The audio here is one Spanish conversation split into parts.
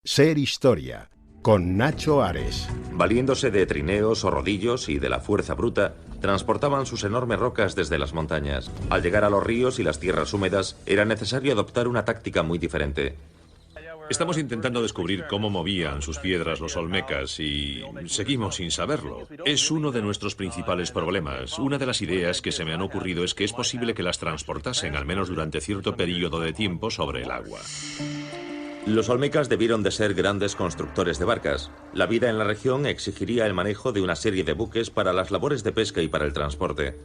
Ser Historia, con Nacho Ares. Valiéndose de trineos o rodillos y de la fuerza bruta, transportaban sus enormes rocas desde las montañas. Al llegar a los ríos y las tierras húmedas, era necesario adoptar una táctica muy diferente. Estamos intentando descubrir cómo movían sus piedras los olmecas y seguimos sin saberlo. Es uno de nuestros principales problemas. Una de las ideas que se me han ocurrido es que es posible que las transportasen, al menos durante cierto periodo de tiempo, sobre el agua. Los olmecas debieron de ser grandes constructores de barcas. La vida en la región exigiría el manejo de una serie de buques para las labores de pesca y para el transporte.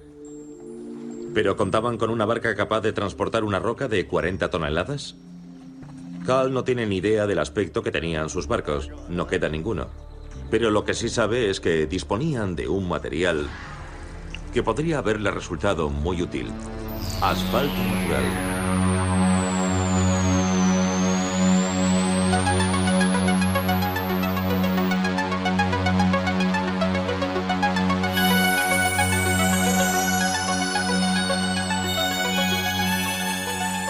¿Pero contaban con una barca capaz de transportar una roca de 40 toneladas? Carl no tiene ni idea del aspecto que tenían sus barcos. No queda ninguno. Pero lo que sí sabe es que disponían de un material que podría haberle resultado muy útil. Asfalto natural.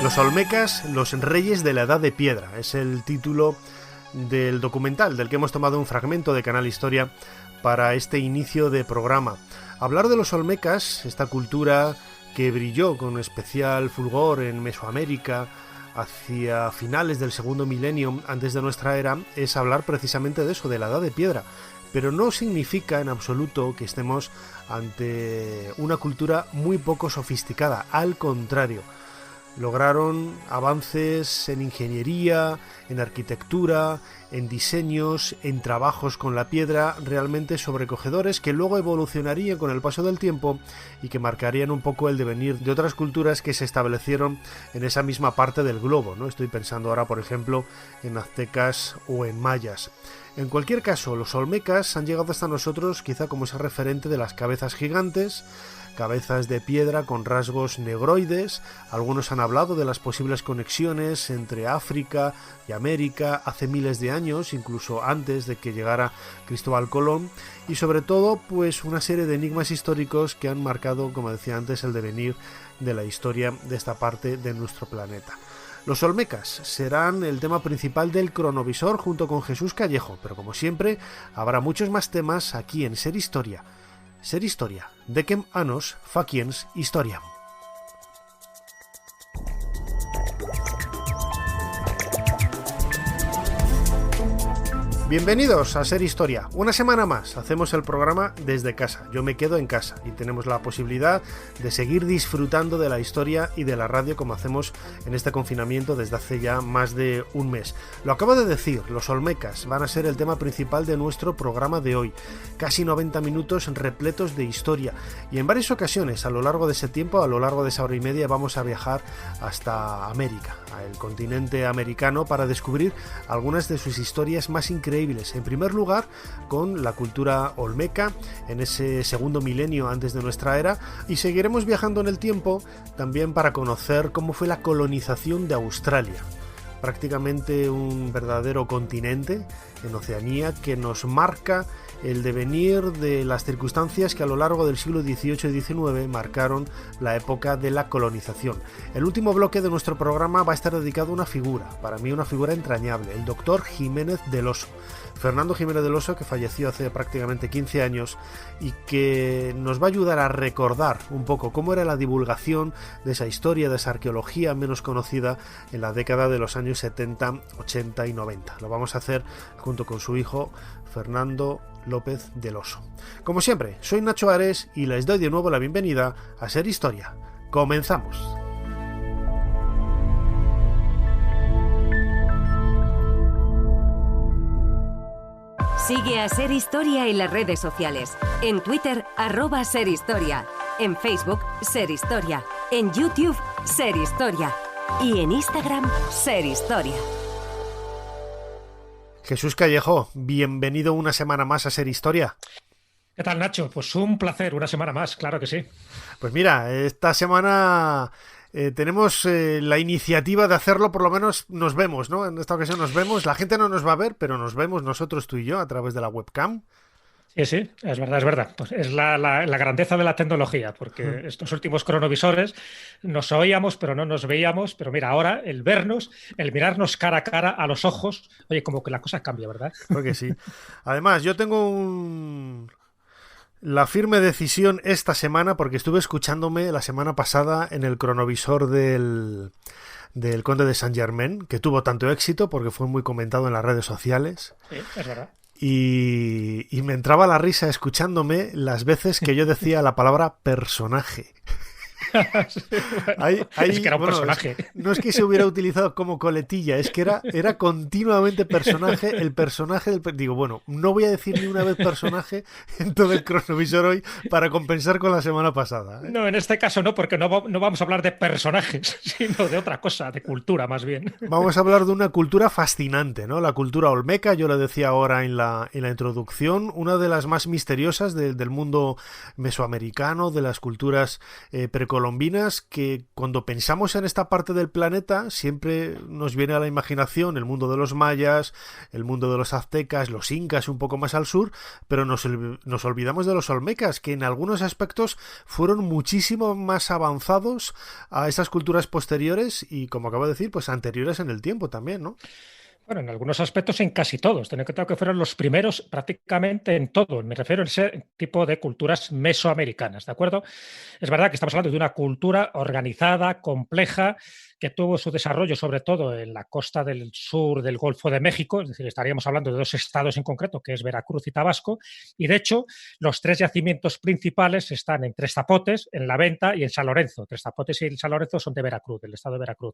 Los Olmecas, los reyes de la Edad de Piedra, es el título del documental del que hemos tomado un fragmento de Canal Historia para este inicio de programa. Hablar de los Olmecas, esta cultura que brilló con especial fulgor en Mesoamérica hacia finales del segundo milenio antes de nuestra era, es hablar precisamente de eso, de la Edad de Piedra. Pero no significa en absoluto que estemos ante una cultura muy poco sofisticada, al contrario. Lograron avances en ingeniería, en arquitectura, en diseños, en trabajos con la piedra realmente sobrecogedores que luego evolucionarían con el paso del tiempo y que marcarían un poco el devenir de otras culturas que se establecieron en esa misma parte del globo, ¿no? Estoy pensando ahora, por ejemplo, en aztecas o en mayas. En cualquier caso, los olmecas han llegado hasta nosotros quizá como ese referente de las cabezas gigantes, cabezas de piedra con rasgos negroides. Algunos han hablado de las posibles conexiones entre África y América hace miles de años, incluso antes de que llegara Cristóbal Colón, y sobre todo pues una serie de enigmas históricos que han marcado, como decía antes, el devenir de la historia de esta parte de nuestro planeta. Los olmecas serán el tema principal del cronovisor junto con Jesús Callejo, pero como siempre habrá muchos más temas aquí en Ser Historia. Ser Historia, decem annos faciens historiam. Bienvenidos a Ser Historia. Una semana más hacemos el programa desde casa. Yo me quedo en casa y tenemos la posibilidad de seguir disfrutando de la historia y de la radio como hacemos en este confinamiento desde hace ya más de un mes. Lo acabo de decir, los olmecas van a ser el tema principal de nuestro programa de hoy. Casi 90 minutos repletos de historia y en varias ocasiones a lo largo de ese tiempo, a lo largo de esa hora y media, vamos a viajar hasta América, al continente americano, para descubrir algunas de sus historias más increíbles. En primer lugar, con la cultura olmeca en ese segundo milenio antes de nuestra era, y seguiremos viajando en el tiempo también para conocer cómo fue la colonización de Australia. Prácticamente un verdadero continente en Oceanía que nos marca el devenir de las circunstancias que a lo largo del siglo XVIII y XIX marcaron la época de la colonización. El último bloque de nuestro programa va a estar dedicado a una figura, para mí una figura entrañable, el doctor Jiménez del Oso. Fernando Jiménez del Oso, que falleció hace prácticamente 15 años y que nos va a ayudar a recordar un poco cómo era la divulgación de esa historia, de esa arqueología menos conocida en la década de los años 70, 80 y 90. Lo vamos a hacer junto con su hijo Fernando López del Oso. Como siempre, soy Nacho Ares y les doy de nuevo la bienvenida a Ser Historia. ¡Comenzamos! Sigue a Ser Historia en las redes sociales. En Twitter, @SerHistoria. En Facebook, Ser Historia. En YouTube, Ser Historia. Y en Instagram, Ser Historia. Jesús Callejo, bienvenido una semana más a Ser Historia. ¿Qué tal, Nacho? Pues un placer, una semana más, claro que sí. Pues mira, esta semana tenemos la iniciativa de hacerlo, por lo menos nos vemos, ¿no? En esta ocasión nos vemos, la gente no nos va a ver, pero nos vemos nosotros, tú y yo, a través de la webcam. Sí, sí, es verdad, es verdad. Pues es la grandeza de la tecnología, porque estos últimos cronovisores nos oíamos, pero no nos veíamos. Pero mira, ahora el vernos, el mirarnos cara a cara a los ojos, oye, como que la cosa cambia, ¿verdad? Creo que sí. Además, yo tengo la firme decisión esta semana, porque estuve escuchándome la semana pasada en el cronovisor del Conde de Saint-Germain, que tuvo tanto éxito porque fue muy comentado en las redes sociales. Sí, es verdad. Y me entraba la risa escuchándome las veces que yo decía la palabra personaje. Sí, bueno, es que era un personaje. No es que se hubiera utilizado como coletilla, es que era continuamente personaje, el personaje del... Digo, bueno, no voy a decir ni una vez personaje en todo el cronovisor hoy para compensar con la semana pasada, ¿eh? No, en este caso no, porque no vamos a hablar de personajes, sino de otra cosa, de cultura más bien. Vamos a hablar de una cultura fascinante, ¿no? La cultura olmeca, yo lo decía ahora en la introducción, una de las más misteriosas del mundo mesoamericano, de las culturas precolombinas, que cuando pensamos en esta parte del planeta siempre nos viene a la imaginación el mundo de los mayas, el mundo de los aztecas, los incas un poco más al sur, pero nos olvidamos de los olmecas, que en algunos aspectos fueron muchísimo más avanzados a esas culturas posteriores y, como acabo de decir, pues anteriores en el tiempo también, ¿no? Bueno, en algunos aspectos en casi todos. Ten en cuenta que fueron los primeros prácticamente en todo. Me refiero a ese tipo de culturas mesoamericanas, ¿de acuerdo? Es verdad que estamos hablando de una cultura organizada, compleja, que tuvo su desarrollo sobre todo en la costa del sur del Golfo de México, es decir, estaríamos hablando de dos estados en concreto, que es Veracruz y Tabasco, y de hecho los tres yacimientos principales están en Tres Zapotes, en La Venta y en San Lorenzo. Tres Zapotes y San Lorenzo son de Veracruz, del estado de Veracruz.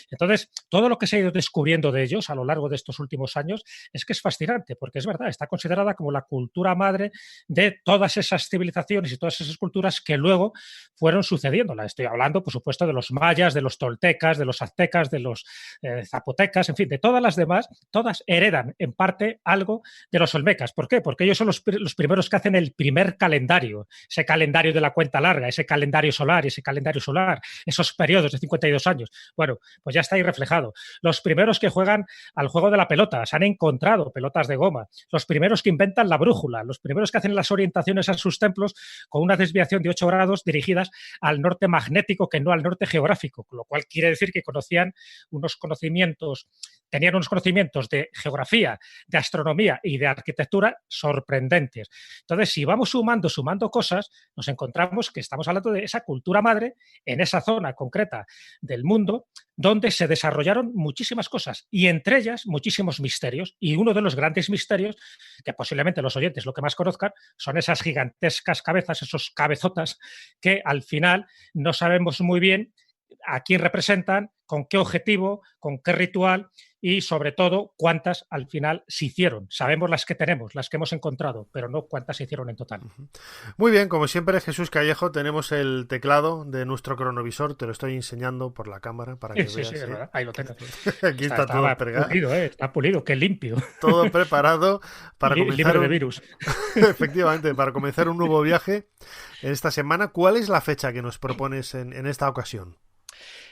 Entonces, todo lo que se ha ido descubriendo de ellos a lo largo de estos últimos años es que es fascinante, porque es verdad, está considerada como la cultura madre de todas esas civilizaciones y todas esas culturas que luego fueron sucediendo. Estoy hablando, por supuesto, de los mayas, de los toltecas, de los aztecas, de los zapotecas, en fin, de todas las demás, todas heredan en parte algo de los olmecas. ¿Por qué? Porque ellos son los primeros que hacen el primer calendario, ese calendario de la cuenta larga, ese calendario solar, esos periodos de 52 años. Bueno, pues ya está ahí reflejado. Los primeros que juegan al juego de la pelota, se han encontrado pelotas de goma. Los primeros que inventan la brújula, los primeros que hacen las orientaciones a sus templos con una desviación de 8 grados dirigidas al norte magnético que no al norte geográfico, lo cual quiere decir que tenían unos conocimientos de geografía, de astronomía y de arquitectura sorprendentes. Entonces, si vamos sumando cosas, nos encontramos que estamos hablando de esa cultura madre en esa zona concreta del mundo donde se desarrollaron muchísimas cosas y entre ellas muchísimos misterios. Y uno de los grandes misterios, que posiblemente los oyentes lo que más conozcan, son esas gigantescas cabezas, esos cabezotas que al final no sabemos muy bien a quién representan, con qué objetivo, con qué ritual y sobre todo cuántas al final se hicieron. Sabemos las que tenemos, las que hemos encontrado, pero no cuántas se hicieron en total. Muy bien, como siempre, Jesús Callejo, tenemos el teclado de nuestro cronovisor, te lo estoy enseñando por la cámara para que veas. Sí, es verdad. Ahí lo tengo. Aquí está todo pegado. Pulido, está pulido, qué limpio. Todo preparado para comenzar. Libre de virus. Efectivamente, para comenzar un nuevo viaje en esta semana. ¿Cuál es la fecha que nos propones en esta ocasión?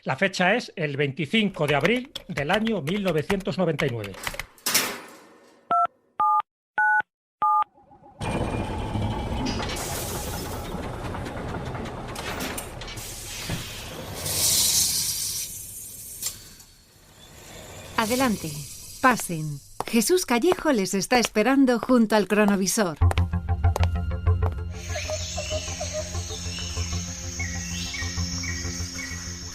La fecha es el 25 de abril del año 1999. Adelante, pasen. Jesús Callejo les está esperando junto al cronovisor.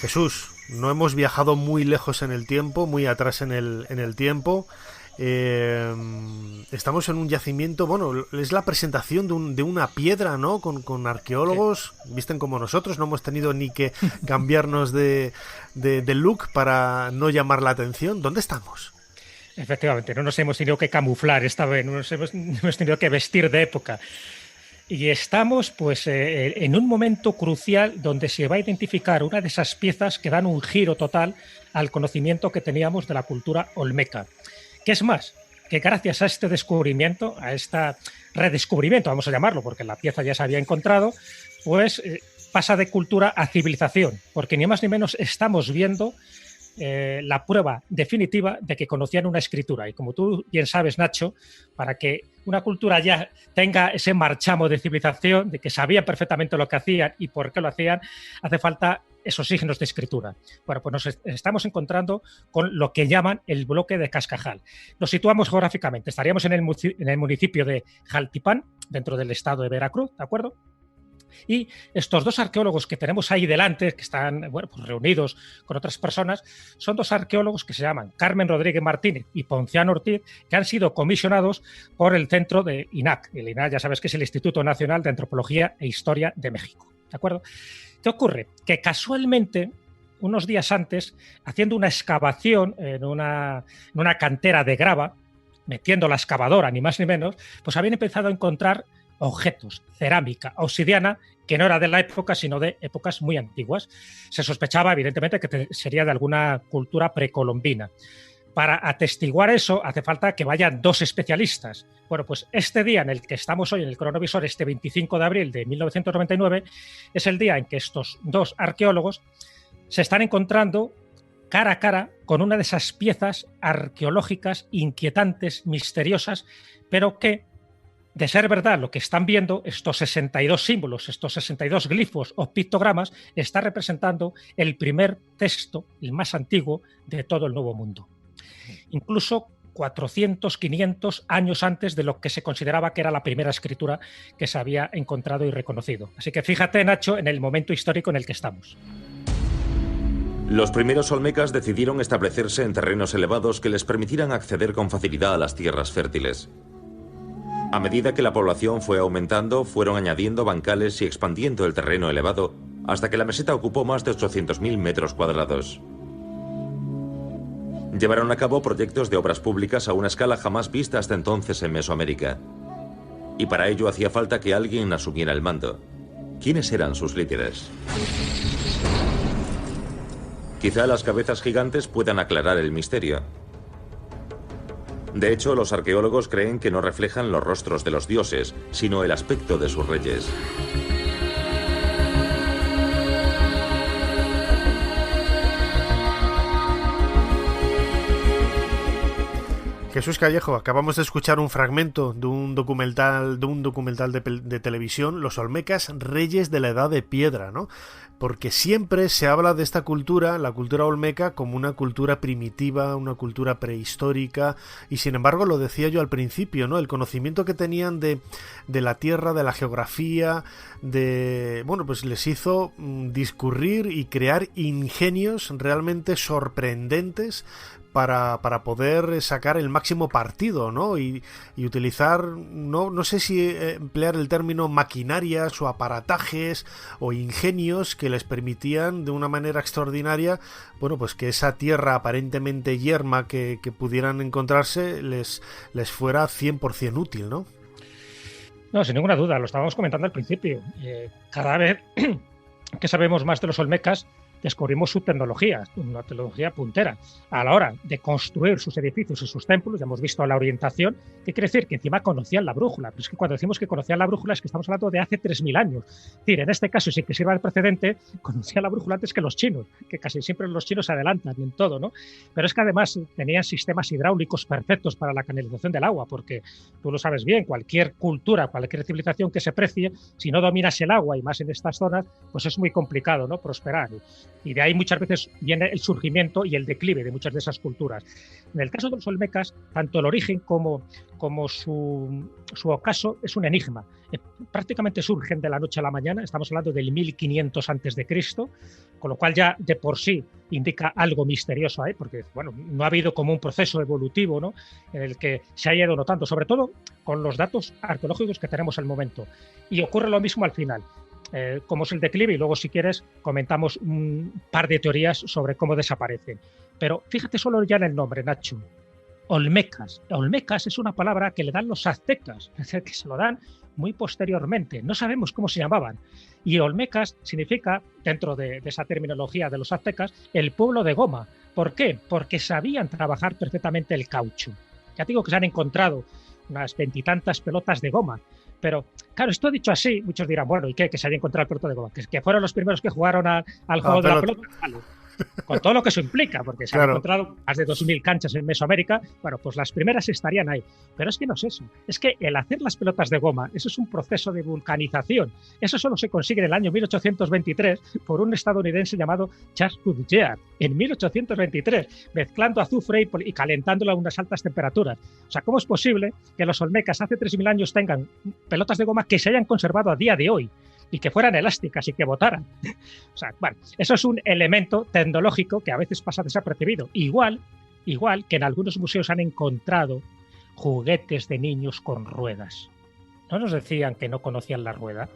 Jesús, no hemos viajado muy lejos en el tiempo, muy atrás en el tiempo. Estamos en un yacimiento, bueno, es la presentación de una piedra, ¿no? Con arqueólogos, sí. Visten como nosotros, no hemos tenido ni que cambiarnos de look para no llamar la atención. ¿Dónde estamos? Efectivamente, no nos hemos tenido que camuflar esta vez, no nos hemos tenido que vestir de época. Y estamos pues en un momento crucial donde se va a identificar una de esas piezas que dan un giro total al conocimiento que teníamos de la cultura olmeca. ¿Qué es más? Que gracias a este descubrimiento, a este redescubrimiento, vamos a llamarlo, porque la pieza ya se había encontrado, pues pasa de cultura a civilización, porque ni más ni menos estamos viendo la prueba definitiva de que conocían una escritura. Y como tú bien sabes, Nacho, para que una cultura ya tenga ese marchamo de civilización, de que sabían perfectamente lo que hacían y por qué lo hacían, hace falta esos signos de escritura. Bueno, pues nos estamos encontrando con lo que llaman el bloque de Cascajal. Nos situamos geográficamente, estaríamos en el municipio de Jaltipán, dentro del estado de Veracruz, ¿de acuerdo? Y estos dos arqueólogos que tenemos ahí delante, que están pues reunidos con otras personas, son dos arqueólogos que se llaman Carmen Rodríguez Martínez y Ponciano Ortiz, que han sido comisionados por el centro de INAH. El INAH ya sabes que es el Instituto Nacional de Antropología e Historia de México, ¿de acuerdo? ¿Qué ocurre? Que casualmente, unos días antes, haciendo una excavación en una cantera de grava, metiendo la excavadora, ni más ni menos, pues habían empezado a encontrar objetos, cerámica, obsidiana, que no era de la época, sino de épocas muy antiguas. Se sospechaba, evidentemente, que sería de alguna cultura precolombina. Para atestiguar eso, hace falta que vayan dos especialistas. Bueno, pues este día en el que estamos hoy en el cronovisor, este 25 de abril de 1999, es el día en que estos dos arqueólogos se están encontrando cara a cara con una de esas piezas arqueológicas inquietantes, misteriosas, pero que, de ser verdad lo que están viendo, estos 62 símbolos, estos 62 glifos o pictogramas, está representando el primer texto, el más antiguo de todo el Nuevo Mundo. Incluso 400, 500 años antes de lo que se consideraba que era la primera escritura que se había encontrado y reconocido. Así que fíjate, Nacho, en el momento histórico en el que estamos. Los primeros olmecas decidieron establecerse en terrenos elevados que les permitieran acceder con facilidad a las tierras fértiles. A medida que la población fue aumentando, fueron añadiendo bancales y expandiendo el terreno elevado hasta que la meseta ocupó más de 800.000 metros cuadrados. Llevaron a cabo proyectos de obras públicas a una escala jamás vista hasta entonces en Mesoamérica. Y para ello hacía falta que alguien asumiera el mando. ¿Quiénes eran sus líderes? Quizá las cabezas gigantes puedan aclarar el misterio. De hecho, los arqueólogos creen que no reflejan los rostros de los dioses, sino el aspecto de sus reyes. Jesús Callejo, acabamos de escuchar un fragmento de un documental de televisión, Los Olmecas, Reyes de la Edad de Piedra, ¿no? Porque siempre se habla de esta cultura, la cultura olmeca, como una cultura primitiva, una cultura prehistórica, y sin embargo, lo decía yo al principio, ¿no? El conocimiento que tenían de la tierra, de la geografía, pues les hizo discurrir y crear ingenios realmente sorprendentes para poder sacar el máximo partido, ¿no? Y utilizar, no sé si emplear el término maquinarias o aparatajes o ingenios que les permitían de una manera extraordinaria, bueno, pues que esa tierra aparentemente yerma que pudieran encontrarse les fuera 100% útil, ¿no? No, sin ninguna duda, lo estábamos comentando al principio. Cada vez que sabemos más de los olmecas, descubrimos su tecnología, una tecnología puntera. A la hora de construir sus edificios y sus templos, ya hemos visto la orientación, que quiere decir que encima conocían la brújula. Pero es que cuando decimos que conocían la brújula es que estamos hablando de hace 3.000 años. Es decir, en este caso, sin que sirva de precedente, conocían la brújula antes que los chinos, que casi siempre los chinos se adelantan en todo, ¿no? Pero es que además tenían sistemas hidráulicos perfectos para la canalización del agua, porque tú lo sabes bien, cualquier cultura, cualquier civilización que se precie, si no dominas el agua, y más en estas zonas, pues es muy complicado, ¿no?, prosperar. Y de ahí muchas veces viene el surgimiento y el declive de muchas de esas culturas. En el caso de los olmecas, tanto el origen como su ocaso es un enigma. Prácticamente surgen de la noche a la mañana, estamos hablando del 1500 a.C., con lo cual ya de por sí indica algo misterioso ahí, porque bueno, no ha habido como un proceso evolutivo, ¿no?, en el que se haya ido notando, sobre todo con los datos arqueológicos que tenemos al momento. Y ocurre lo mismo al final. Cómo es el declive, y luego, si quieres, comentamos un par de teorías sobre cómo desaparecen. Pero fíjate solo ya en el nombre, Nacho. Olmecas. Olmecas es una palabra que le dan los aztecas, es decir, que se lo dan muy posteriormente. No sabemos cómo se llamaban. Y Olmecas significa, dentro de esa terminología de los aztecas, el pueblo de goma. ¿Por qué? Porque sabían trabajar perfectamente el caucho. Ya te digo que se han encontrado unas 20 y tantas pelotas de goma. Pero, claro, esto dicho así, muchos dirán, bueno, ¿y qué? Que se haya encontrado el pelota de goma. Que fueron los primeros que jugaron al juego de la pelota. Vale. con todo lo que eso implica, porque se han encontrado más de 2.000 canchas en Mesoamérica. Bueno, pues las primeras estarían ahí. Pero es que no es eso. Es que el hacer las pelotas de goma, eso es un proceso de vulcanización. Eso solo se consigue en el año 1823 por un estadounidense llamado Charles Goodyear. En 1823, mezclando azufre y calentándolo a unas altas temperaturas. O sea, ¿cómo es posible que los olmecas hace 3.000 años tengan pelotas de goma que se hayan conservado a día de hoy y que fueran elásticas y que botaran? O sea, bueno, eso es un elemento tecnológico que a veces pasa desapercibido. Igual que en algunos museos han encontrado juguetes de niños con ruedas. ¿No nos decían que no conocían la rueda?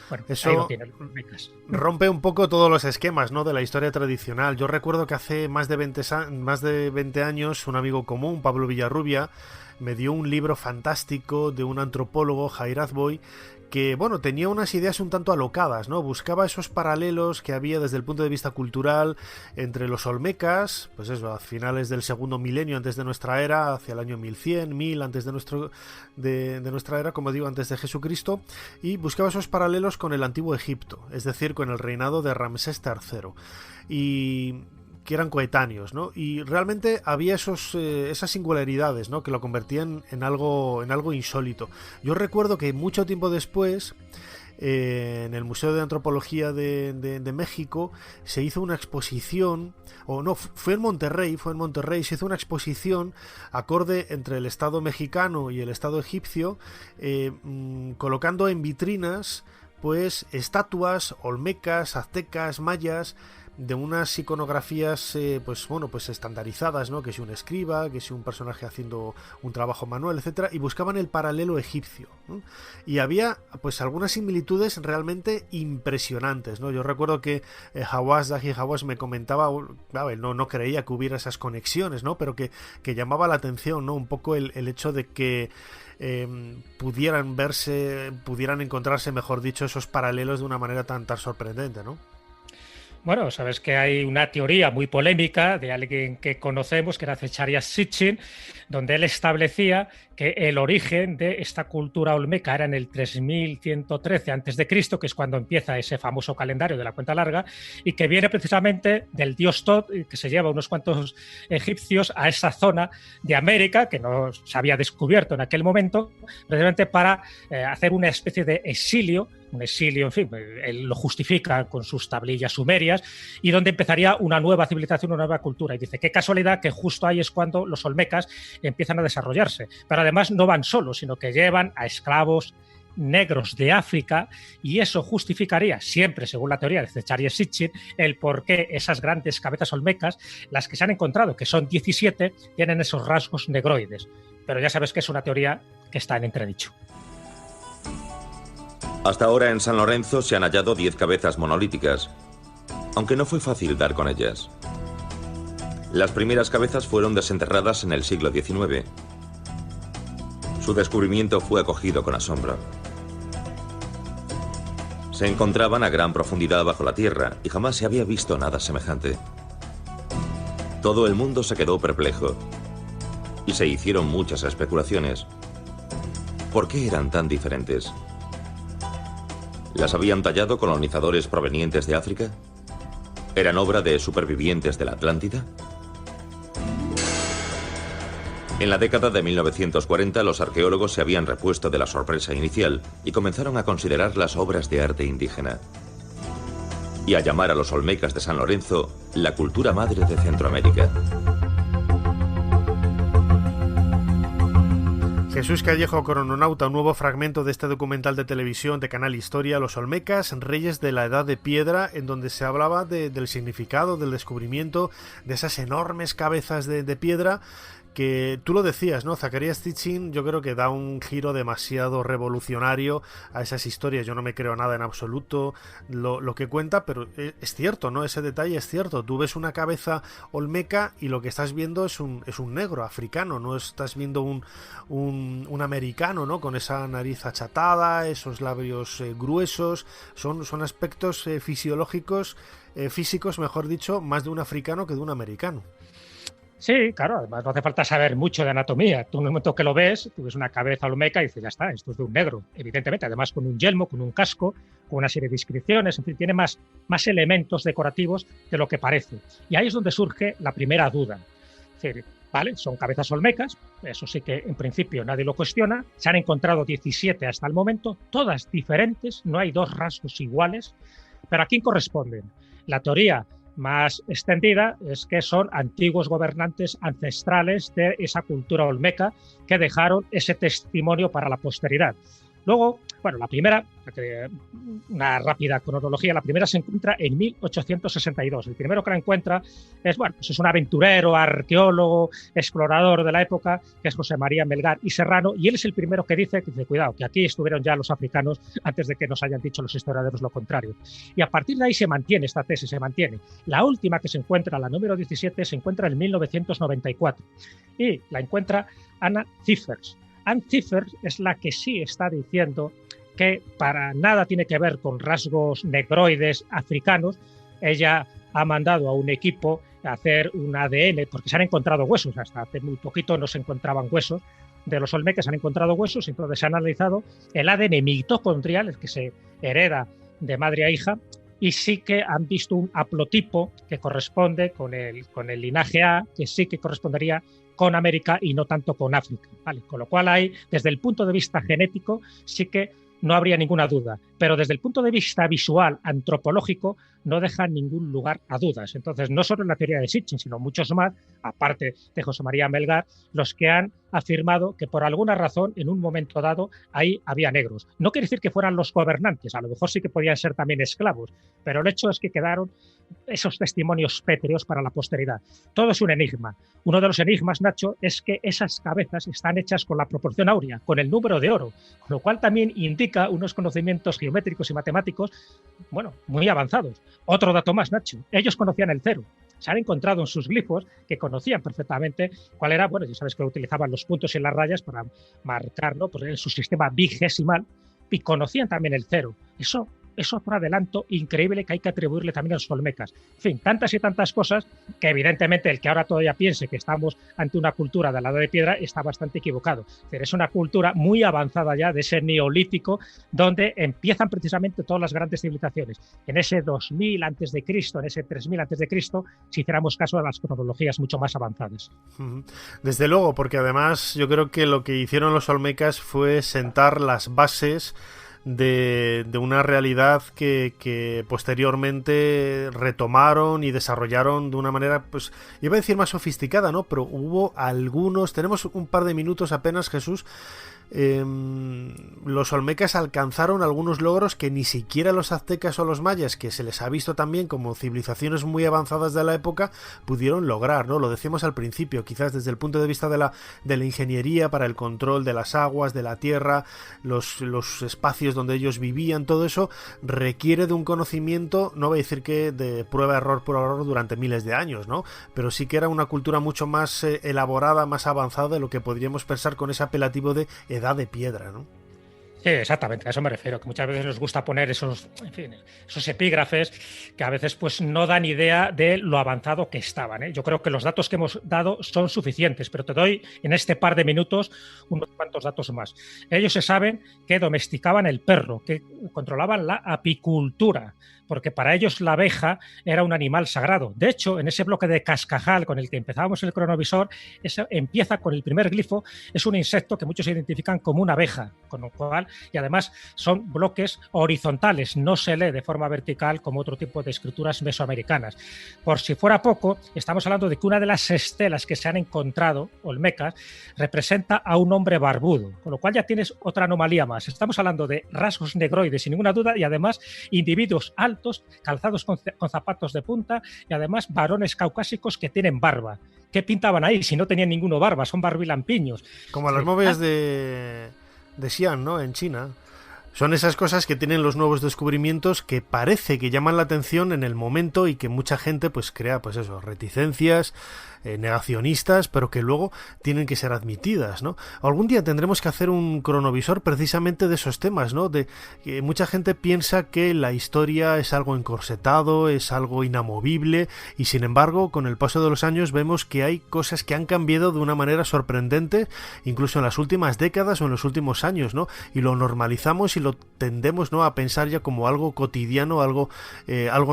Bueno, eso ahí lo tienen los olmecas. Rompe un poco todos los esquemas, ¿no?, de la historia tradicional. Yo recuerdo que hace más de 20 años un amigo común, Pablo Villarrubia, me dio un libro fantástico de un antropólogo, Jair Azboy, que, bueno, tenía unas ideas un tanto alocadas, ¿no? Buscaba esos paralelos que había desde el punto de vista cultural entre los olmecas, pues eso, a finales del segundo milenio antes de nuestra era, hacia el año 1100, 1000 antes de nuestra era, como digo, antes de Jesucristo, y buscaba esos paralelos con el antiguo Egipto, es decir, con el reinado de Ramsés III. Y que eran coetáneos, ¿no? Y realmente había esas singularidades, ¿no?, que lo convertían en algo insólito. Yo recuerdo que mucho tiempo después, en el Museo de Antropología de México, se hizo una exposición, fue en Monterrey, se hizo una exposición acorde entre el Estado mexicano y el Estado egipcio, colocando en vitrinas, pues, estatuas olmecas, aztecas, mayas, de unas iconografías pues estandarizadas, ¿no? Que si un escriba, que si un personaje haciendo un trabajo manual, etcétera, y buscaban el paralelo egipcio, ¿no? Y había pues algunas similitudes realmente impresionantes, ¿no? Yo recuerdo que Daji Hawass me comentaba, claro, él no creía que hubiera esas conexiones, ¿no? Pero que llamaba la atención, ¿no? Un poco el hecho de que pudieran encontrarse, mejor dicho, esos paralelos de una manera tan sorprendente, ¿no? Bueno, sabes que hay una teoría muy polémica de alguien que conocemos, que era Zecharia Sitchin, donde él establecía que el origen de esta cultura olmeca era en el 3113 a.C., que es cuando empieza ese famoso calendario de la cuenta larga, y que viene precisamente del dios Tot, que se lleva unos cuantos egipcios a esa zona de América, que no se había descubierto en aquel momento, precisamente para hacer una especie de exilio, en fin, él lo justifica con sus tablillas sumerias, y donde empezaría una nueva civilización, una nueva cultura. Y dice, qué casualidad que justo ahí es cuando los olmecas empiezan a desarrollarse. Pero además no van solos, sino que llevan a esclavos negros de África, y eso justificaría, siempre según la teoría de Zecharia Sitchin, el por qué esas grandes cabezas olmecas, las que se han encontrado, que son 17, tienen esos rasgos negroides. Pero ya sabes que es una teoría que está en entredicho. Hasta ahora en San Lorenzo se han hallado 10 cabezas monolíticas, aunque no fue fácil dar con ellas. Las primeras cabezas fueron desenterradas en el siglo XIX. Su descubrimiento fue acogido con asombro. Se encontraban a gran profundidad bajo la tierra y jamás se había visto nada semejante. Todo el mundo se quedó perplejo y se hicieron muchas especulaciones. ¿Por qué eran tan diferentes? ¿Las habían tallado colonizadores provenientes de África? ¿Eran obra de supervivientes de la Atlántida? En la década de 1940 los arqueólogos se habían repuesto de la sorpresa inicial y comenzaron a considerarlas obras de arte indígena y a llamar a los olmecas de San Lorenzo la cultura madre de Centroamérica. Jesús Callejo, crononauta, un nuevo fragmento de este documental de televisión de Canal Historia, Los Olmecas, Reyes de la Edad de Piedra, en donde se hablaba del significado, del descubrimiento de esas enormes cabezas de piedra, que tú lo decías, ¿no? Zecharia Sitchin yo creo que da un giro demasiado revolucionario a esas historias. Yo no me creo nada en absoluto lo que cuenta, pero es cierto, ¿no? Ese detalle es cierto. Tú ves una cabeza olmeca y lo que estás viendo es un negro africano, no estás viendo un americano, ¿no? Con esa nariz achatada, esos labios gruesos. Son aspectos fisiológicos, físicos, mejor dicho, más de un africano que de un americano. Sí, claro, además no hace falta saber mucho de anatomía. Tú en el momento que lo ves, tú ves una cabeza olmeca y dices, ya está, esto es de un negro, evidentemente. Además con un yelmo, con un casco, con una serie de inscripciones, en fin, tiene más elementos decorativos de lo que parece. Y ahí es donde surge la primera duda. Es decir, vale, son cabezas olmecas, eso sí que en principio nadie lo cuestiona. Se han encontrado 17 hasta el momento, todas diferentes, no hay dos rasgos iguales. Pero ¿a quién corresponden? La teoría más extendida es que son antiguos gobernantes ancestrales de esa cultura olmeca que dejaron ese testimonio para la posteridad. Luego, bueno, la primera, una rápida cronología, la primera se encuentra en 1862. El primero que la encuentra es, bueno, pues es un aventurero, arqueólogo, explorador de la época, que es José María Melgar y Serrano, y él es el primero que dice, cuidado, que aquí estuvieron ya los africanos antes de que nos hayan dicho los historiadores lo contrario. Y a partir de ahí se mantiene esta tesis, se mantiene. La última que se encuentra, la número 17, se encuentra en 1994, y la encuentra Anna Ziffers. Anne Ziffers es la que sí está diciendo que para nada tiene que ver con rasgos negroides africanos. Ella ha mandado a un equipo a hacer un ADN, porque se han encontrado huesos, hasta hace muy poquito no se encontraban huesos de los olmecas, se han encontrado huesos, entonces se han analizado el ADN mitocondrial, el que se hereda de madre a hija, y sí que han visto un haplotipo que corresponde con el linaje A, que sí que correspondería con América y no tanto con África, ¿vale? Con lo cual hay, desde el punto de vista genético, sí que no habría ninguna duda, pero desde el punto de vista visual, antropológico, no deja ningún lugar a dudas. Entonces, no solo en la teoría de Sitchin, sino muchos más, aparte de José María Melgar, los que han afirmado que por alguna razón, en un momento dado, ahí había negros. No quiere decir que fueran los gobernantes, a lo mejor sí que podían ser también esclavos, pero el hecho es que quedaron esos testimonios pétreos para la posteridad. Todo es un enigma. Uno de los enigmas, Nacho, es que esas cabezas están hechas con la proporción áurea, con el número de oro, con lo cual también indica unos conocimientos geométricos y matemáticos, bueno, muy avanzados. Otro dato más, Nacho, ellos conocían el cero. Se han encontrado en sus glifos que conocían perfectamente cuál era, bueno, ya sabes que utilizaban los puntos y las rayas para marcarlo, pues en su sistema vigesimal, y conocían también el cero. Eso es otro adelanto increíble que hay que atribuirle también a los olmecas. En fin, tantas y tantas cosas que evidentemente el que ahora todavía piense que estamos ante una cultura de la Edad de Piedra está bastante equivocado. Es una cultura muy avanzada ya de ese neolítico donde empiezan precisamente todas las grandes civilizaciones. En ese 2000 a.C., en ese 3000 a.C., si hiciéramos caso de las cronologías mucho más avanzadas. Desde luego, porque además yo creo que lo que hicieron los olmecas fue sentar las bases de una realidad que posteriormente retomaron y desarrollaron de una manera, pues iba a decir más sofisticada, ¿no? Pero hubo algunos, tenemos un par de minutos apenas, Jesús. Los olmecas alcanzaron algunos logros que ni siquiera los aztecas o los mayas, que se les ha visto también como civilizaciones muy avanzadas de la época, pudieron lograr, ¿no? Lo decíamos al principio, quizás desde el punto de vista de la ingeniería para el control de las aguas, de la tierra, los espacios donde ellos vivían, todo eso requiere de un conocimiento, no voy a decir que de prueba error por error durante miles de años, ¿no? Pero sí que era una cultura mucho más elaborada, más avanzada de lo que podríamos pensar con ese apelativo de edad de piedra, ¿no? Sí, exactamente, a eso me refiero, que muchas veces nos gusta poner esos epígrafes que a veces pues no dan idea de lo avanzado que estaban, ¿eh? Yo creo que los datos que hemos dado son suficientes, pero te doy en este par de minutos unos cuantos datos más. Ellos se saben que domesticaban el perro, que controlaban la apicultura, porque para ellos la abeja era un animal sagrado. De hecho, en ese bloque de cascajal con el que empezábamos el cronovisor, eso empieza con el primer glifo, es un insecto que muchos identifican como una abeja, con lo cual, y además son bloques horizontales, no se lee de forma vertical como otro tipo de escrituras mesoamericanas. Por si fuera poco, estamos hablando de que una de las estelas que se han encontrado, olmecas, representa a un hombre barbudo, con lo cual ya tienes otra anomalía más. Estamos hablando de rasgos negroides, sin ninguna duda, y además individuos altos, calzados con zapatos de punta, y además varones caucásicos que tienen barba. ¿Qué pintaban ahí si no tenían ninguno barba? Son barbilampiños. Como las momias de Xi'an, ¿no? En China. Son esas cosas que tienen los nuevos descubrimientos que parece que llaman la atención en el momento y que mucha gente pues crea pues eso, reticencias, negacionistas, pero que luego tienen que ser admitidas, ¿no? Algún día tendremos que hacer un cronovisor precisamente de esos temas, ¿no? De que mucha gente piensa que la historia es algo encorsetado, es algo inamovible, y sin embargo, con el paso de los años vemos que hay cosas que han cambiado de una manera sorprendente, incluso en las últimas décadas o en los últimos años, ¿no? Y lo normalizamos y lo tendemos, ¿no?, a pensar ya como algo cotidiano, algo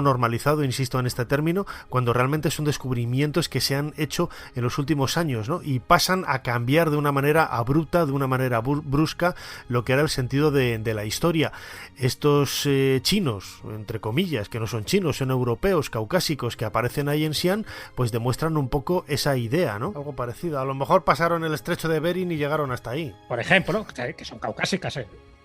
normalizado, insisto en este término, cuando realmente son descubrimientos que se han hecho en los últimos años, ¿no? Y pasan a cambiar de una manera abrupta, de una manera brusca, lo que era el sentido de la historia. Estos chinos, entre comillas, que no son chinos, son europeos, caucásicos, que aparecen ahí en Xi'an, pues demuestran un poco esa idea, ¿no? Algo parecido. A lo mejor pasaron el estrecho de Bering y llegaron hasta ahí. Por ejemplo, que son caucásicas,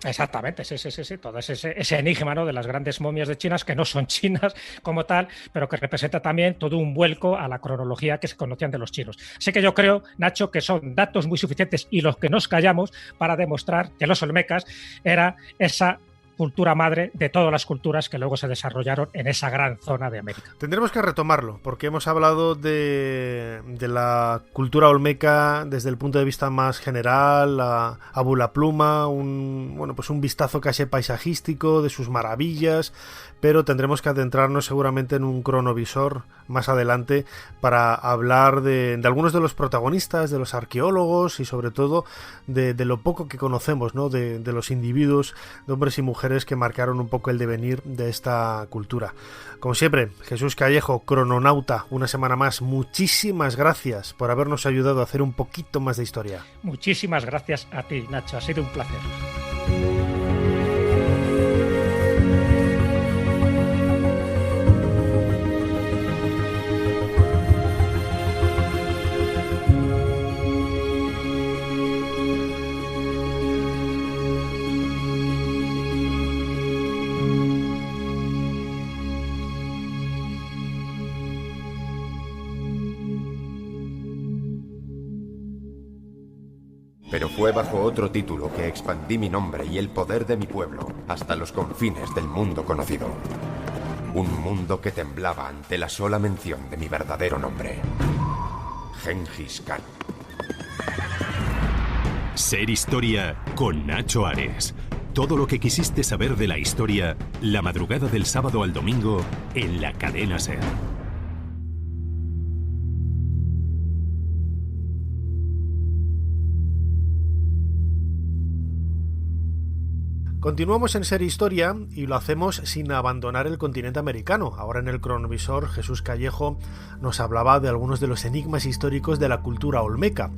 Exactamente, sí, todo ese enigma, ¿no?, de las grandes momias de chinas, que no son chinas como tal, pero que representa también todo un vuelco a la cronología que se conocían de los chinos. Así que yo creo, Nacho, que son datos muy suficientes y los que nos callamos para demostrar que los olmecas era esa cultura madre de todas las culturas que luego se desarrollaron en esa gran zona de América. Tendremos que retomarlo, porque hemos hablado de la cultura olmeca desde el punto de vista más general, a Bula Pluma, un vistazo casi paisajístico de sus maravillas, pero tendremos que adentrarnos seguramente en un cronovisor más adelante para hablar de algunos de los protagonistas, de los arqueólogos y sobre todo de lo poco que conocemos, ¿no?, de los individuos, de hombres y mujeres que marcaron un poco el devenir de esta cultura. Como siempre, Jesús Callejo, crononauta, una semana más, muchísimas gracias por habernos ayudado a hacer un poquito más de historia. Muchísimas gracias a ti, Nacho, ha sido un placer. Pero fue bajo otro título que expandí mi nombre y el poder de mi pueblo hasta los confines del mundo conocido. Un mundo que temblaba ante la sola mención de mi verdadero nombre. Gengis Khan. Ser Historia con Nacho Ares. Todo lo que quisiste saber de la historia, la madrugada del sábado al domingo en la cadena SER. Continuamos en Ser Historia y lo hacemos sin abandonar el continente americano. Ahora en el cronovisor Jesús Callejo nos hablaba de algunos de los enigmas históricos de la cultura olmeca.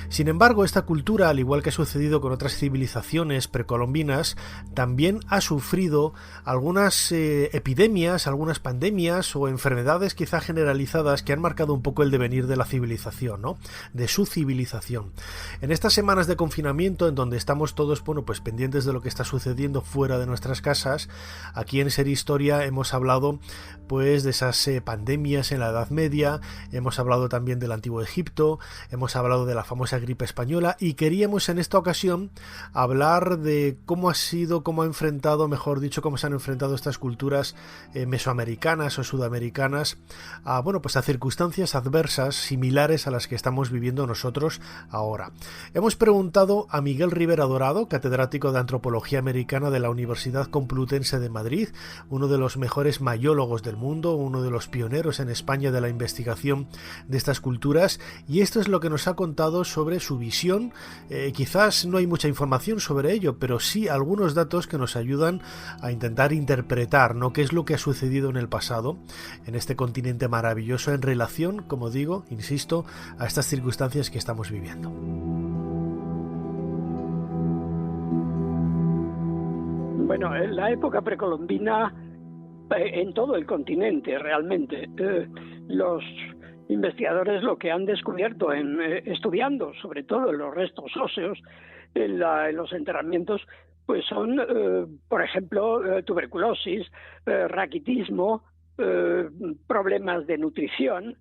Sin embargo, esta cultura, al igual que ha sucedido con otras civilizaciones precolombinas, también ha sufrido algunas epidemias, algunas pandemias o enfermedades quizá generalizadas que han marcado un poco el devenir de la civilización, ¿no?, de su civilización. En estas semanas de confinamiento, en donde estamos todos, pues pendientes de lo que está sucediendo fuera de nuestras casas, aquí en Ser Historia hemos hablado pues de esas pandemias en la Edad Media, hemos hablado también del Antiguo Egipto, hemos hablado de la famosa gripe española y queríamos en esta ocasión hablar de cómo se han enfrentado estas culturas mesoamericanas o sudamericanas a circunstancias adversas similares a las que estamos viviendo nosotros ahora. Hemos preguntado a Miguel Rivera Dorado, catedrático de Antropología Americana de la Universidad Complutense de Madrid, uno de los mejores mayólogos del mundo, uno de los pioneros en España de la investigación de estas culturas, y esto es lo que nos ha contado sobre su visión. Quizás no hay mucha información sobre ello, pero sí algunos datos que nos ayudan a intentar interpretar, ¿no?, qué es lo que ha sucedido en el pasado en este continente maravilloso en relación, como digo, insisto, a estas circunstancias que estamos viviendo. Bueno, en la época precolombina, en todo el continente realmente, los investigadores lo que han descubierto estudiando sobre todo los restos óseos en los enterramientos, pues son, por ejemplo, tuberculosis, raquitismo, problemas de nutrición,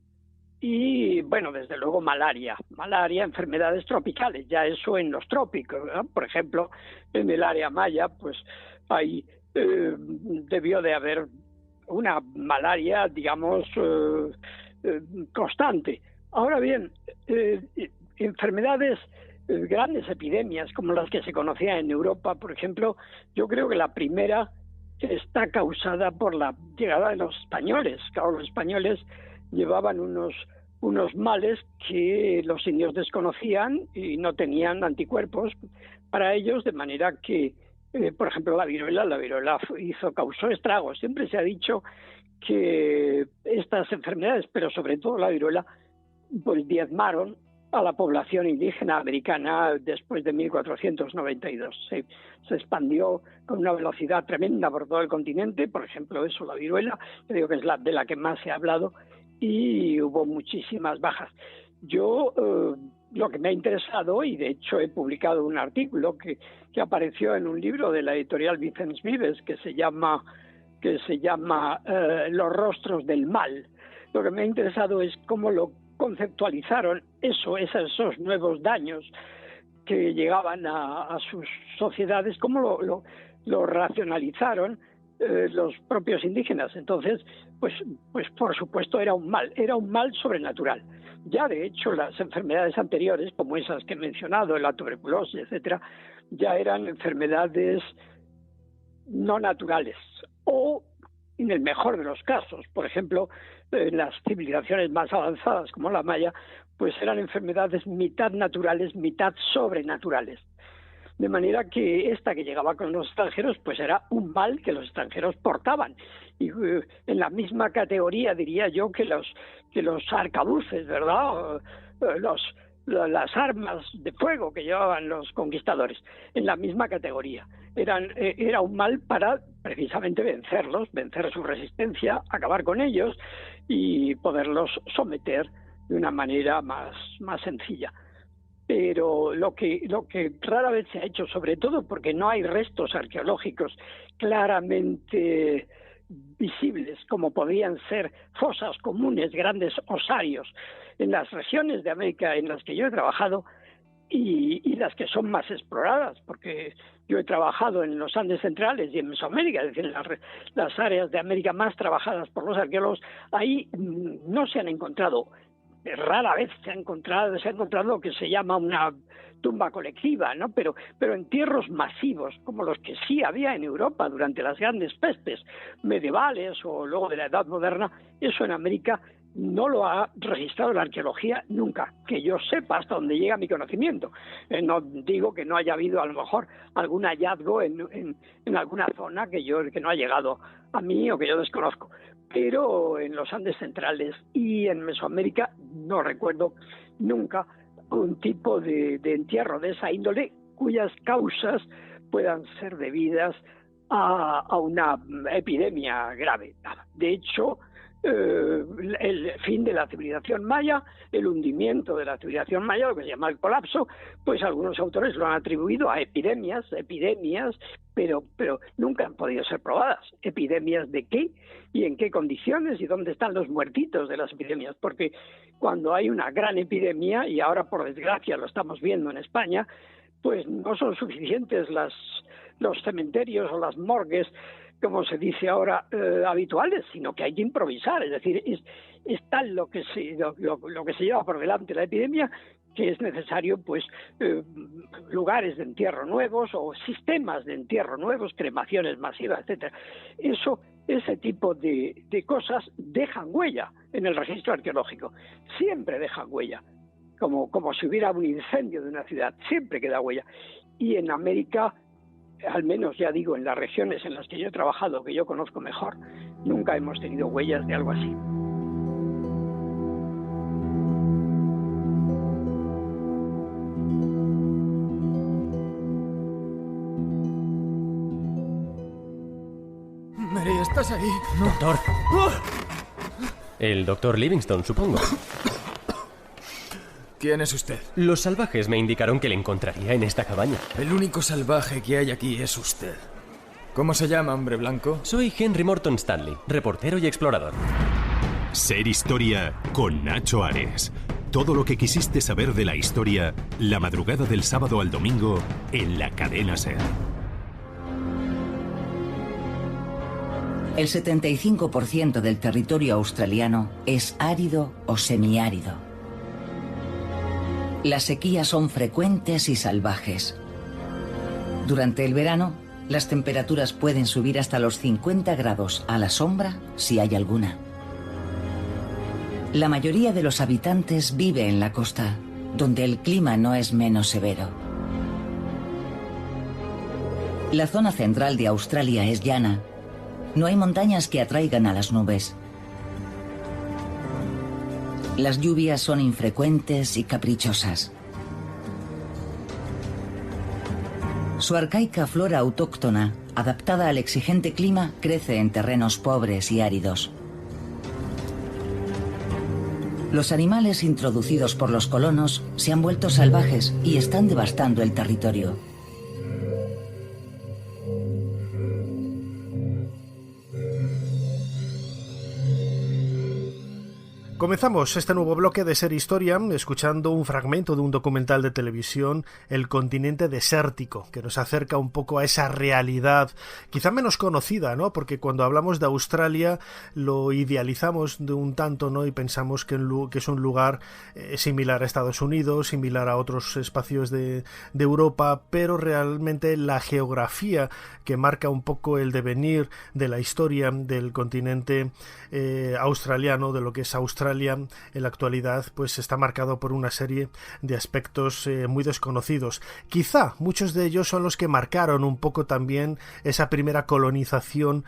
Y, bueno, desde luego malaria, enfermedades tropicales, ya eso en los trópicos, ¿no? Por ejemplo, en el área maya, pues ahí debió de haber una malaria, digamos, constante. Ahora bien, enfermedades, grandes epidemias como las que se conocían en Europa, por ejemplo, yo creo que la primera está causada por la llegada de los españoles. Claro, los españoles llevaban unos males que los indios desconocían y no tenían anticuerpos para ellos, de manera que, por ejemplo, la viruela causó estragos. Siempre se ha dicho que estas enfermedades, pero sobre todo la viruela, pues diezmaron a la población indígena americana después de 1492. Se expandió con una velocidad tremenda por todo el continente. Por ejemplo, eso, la viruela, yo digo que es de la que más se ha hablado, y hubo muchísimas bajas. Yo lo que me ha interesado, y de hecho he publicado un artículo que apareció en un libro de la editorial Vicens Vives que se llama Los rostros del mal. Lo que me ha interesado es cómo lo conceptualizaron esos nuevos daños que llegaban a sus sociedades, cómo lo racionalizaron los propios indígenas. Entonces, pues por supuesto era un mal sobrenatural. Ya de hecho las enfermedades anteriores, como esas que he mencionado, la tuberculosis, etcétera, ya eran enfermedades no naturales, o en el mejor de los casos, por ejemplo, en las civilizaciones más avanzadas como la maya, pues eran enfermedades mitad naturales, mitad sobrenaturales. De manera que esta que llegaba con los extranjeros, pues era un mal que los extranjeros portaban. Y en la misma categoría, diría yo, que los arcabuces, ¿verdad? Las armas de fuego que llevaban los conquistadores, en la misma categoría. Era un mal para precisamente vencerlos, vencer su resistencia, acabar con ellos y poderlos someter de una manera más sencilla. Pero lo que rara vez se ha hecho, sobre todo porque no hay restos arqueológicos claramente visibles, como podrían ser fosas comunes, grandes osarios, en las regiones de América en las que yo he trabajado y las que son más exploradas, porque yo he trabajado en los Andes centrales y en Mesoamérica, es decir, en las áreas de América más trabajadas por los arqueólogos. Ahí no se han encontrado, rara vez se ha encontrado lo que se llama una tumba colectiva, ¿no? Pero entierros masivos, como los que sí había en Europa durante las grandes pestes medievales o luego de la Edad Moderna, eso en América no lo ha registrado la arqueología nunca, que yo sepa, hasta donde llega mi conocimiento. No digo que no haya habido a lo mejor algún hallazgo en alguna zona que no ha llegado a mí o que yo desconozco, pero en los Andes centrales y en Mesoamérica no recuerdo nunca un tipo de entierro de esa índole cuyas causas puedan ser debidas a una epidemia grave. De hecho, el fin de la civilización maya, el hundimiento de la civilización maya, lo que se llama el colapso, pues algunos autores lo han atribuido a epidemias, pero nunca han podido ser probadas. ¿Epidemias de qué? ¿Y en qué condiciones? ¿Y dónde están los muertitos de las epidemias? Porque cuando hay una gran epidemia, y ahora por desgracia lo estamos viendo en España, pues no son suficientes los cementerios o las morgues, como se dice ahora, habituales, sino que hay que improvisar. Es decir, es tal lo que se lleva por delante la epidemia, que es necesario pues lugares de entierro nuevos o sistemas de entierro nuevos, cremaciones masivas, etcétera. Ese tipo de cosas dejan huella en el registro arqueológico, siempre dejan huella, como si hubiera un incendio de una ciudad, siempre queda huella. Y en América, al menos ya digo, en las regiones en las que yo he trabajado, que yo conozco mejor, nunca hemos tenido huellas de algo así. Mary, ¿estás ahí? Doctor. El doctor Livingstone, supongo. ¿Quién es usted? Los salvajes me indicaron que le encontraría en esta cabaña. El único salvaje que hay aquí es usted. ¿Cómo se llama, hombre blanco? Soy Henry Morton Stanley, reportero y explorador. Ser Historia con Nacho Ares. Todo lo que quisiste saber de la historia, la madrugada del sábado al domingo en la cadena SER. El 75% del territorio australiano es árido o semiárido. Las sequías son frecuentes y salvajes. Durante el verano, las temperaturas pueden subir hasta los 50 grados a la sombra si hay alguna. La mayoría de los habitantes vive en la costa, donde el clima no es menos severo. La zona central de Australia es llana. No hay montañas que atraigan a las nubes. Las lluvias son infrecuentes y caprichosas. Su arcaica flora autóctona, adaptada al exigente clima, crece en terrenos pobres y áridos. Los animales introducidos por los colonos se han vuelto salvajes y están devastando el territorio. Comenzamos este nuevo bloque de Ser Historia escuchando un fragmento de un documental de televisión, El continente desértico, que nos acerca un poco a esa realidad quizá menos conocida, ¿no? Porque cuando hablamos de Australia lo idealizamos de un tanto, ¿no? Y pensamos que es un lugar similar a Estados Unidos, similar a otros espacios de Europa, pero realmente la geografía que marca un poco el devenir de la historia del continente australiano, de lo que es Australia en la actualidad, pues está marcado por una serie de aspectos muy desconocidos. Quizá muchos de ellos son los que marcaron un poco también esa primera colonización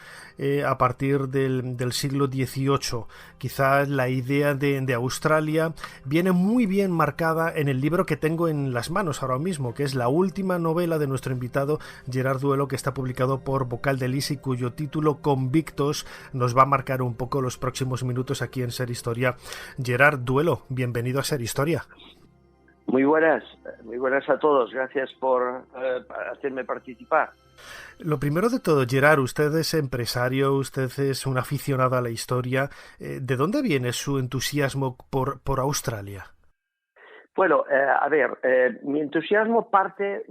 a partir del siglo XVIII. Quizá la idea de Australia viene muy bien marcada en el libro que tengo en las manos ahora mismo, que es la última novela de nuestro invitado Gerard Duelo, que está publicado por Bocal de Lis y cuyo título Convictos nos va a marcar un poco los próximos minutos aquí en Ser Historia. Gerard Duelo, bienvenido a Ser Historia. Muy buenas a todos, gracias por hacerme participar. Lo primero de todo, Gerard, usted es empresario, usted es un aficionado a la historia. ¿De dónde viene su entusiasmo por Australia? Bueno, mi entusiasmo parte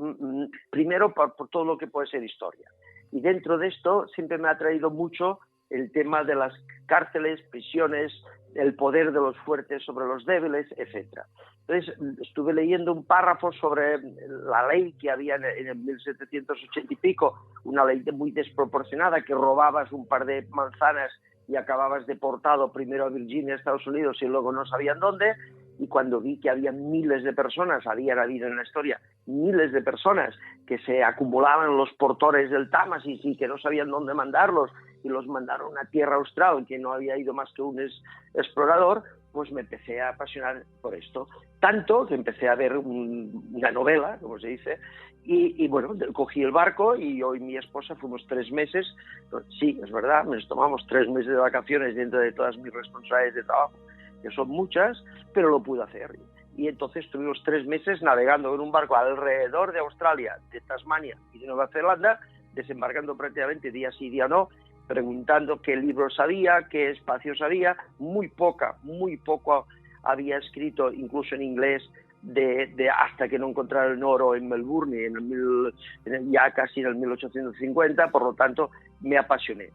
primero por todo lo que puede ser historia. Y dentro de esto siempre me ha atraído mucho el tema de las cárceles, prisiones, el poder de los fuertes sobre los débiles, etc. Entonces, estuve leyendo un párrafo sobre la ley que había en el 1780 y pico, una ley muy desproporcionada, que robabas un par de manzanas y acababas deportado primero a Virginia, Estados Unidos, y luego no sabían dónde. Y cuando vi que había miles de personas, habían habido en la historia miles de personas que se acumulaban en los portones del Támesis y que no sabían dónde mandarlos, y los mandaron a tierra austral, que no había ido más que un explorador, pues me empecé a apasionar por esto. Tanto que empecé a ver una novela, como se dice, y bueno, cogí el barco y yo y mi esposa fuimos 3 meses. Sí, es verdad, nos tomamos 3 meses de vacaciones dentro de todas mis responsabilidades de trabajo, que son muchas, pero lo pude hacer. Y entonces estuvimos 3 meses navegando en un barco alrededor de Australia, de Tasmania y de Nueva Zelanda, desembarcando prácticamente día sí, día no, preguntando qué libros había, qué espacios había. Muy poco había escrito, incluso en inglés, hasta que no encontraron oro en Melbourne, ya casi en el 1850, por lo tanto me apasioné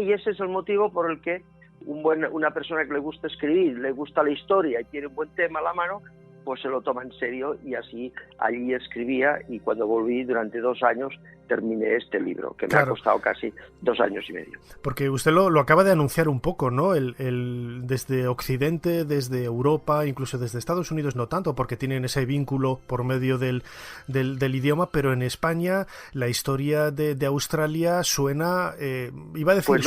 y ese es el motivo por el que una persona que le gusta escribir, le gusta la historia y tiene un buen tema a la mano, pues se lo toma en serio, y así allí escribía, y cuando volví durante 2 años terminé este libro, que me ha costado casi 2 años y medio. Porque usted lo acaba de anunciar un poco, ¿no? Desde Occidente, desde Europa, incluso desde Estados Unidos no tanto, porque tienen ese vínculo por medio del idioma, pero en España la historia de Australia suena, iba a decir, pues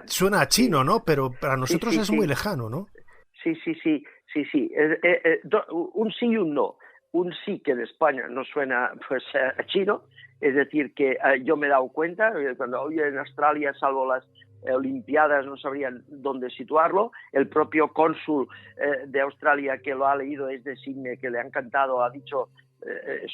suena a chino, ¿no? Pero para nosotros es muy lejano, ¿no? Sí. Un sí y un no. Un sí que de España no suena pues a chino, es decir, que yo me he dado cuenta, cuando hoy en Australia, salvo las Olimpiadas, no sabrían dónde situarlo. El propio cónsul de Australia, que lo ha leído, es de Sydney, que le ha encantado, ha dicho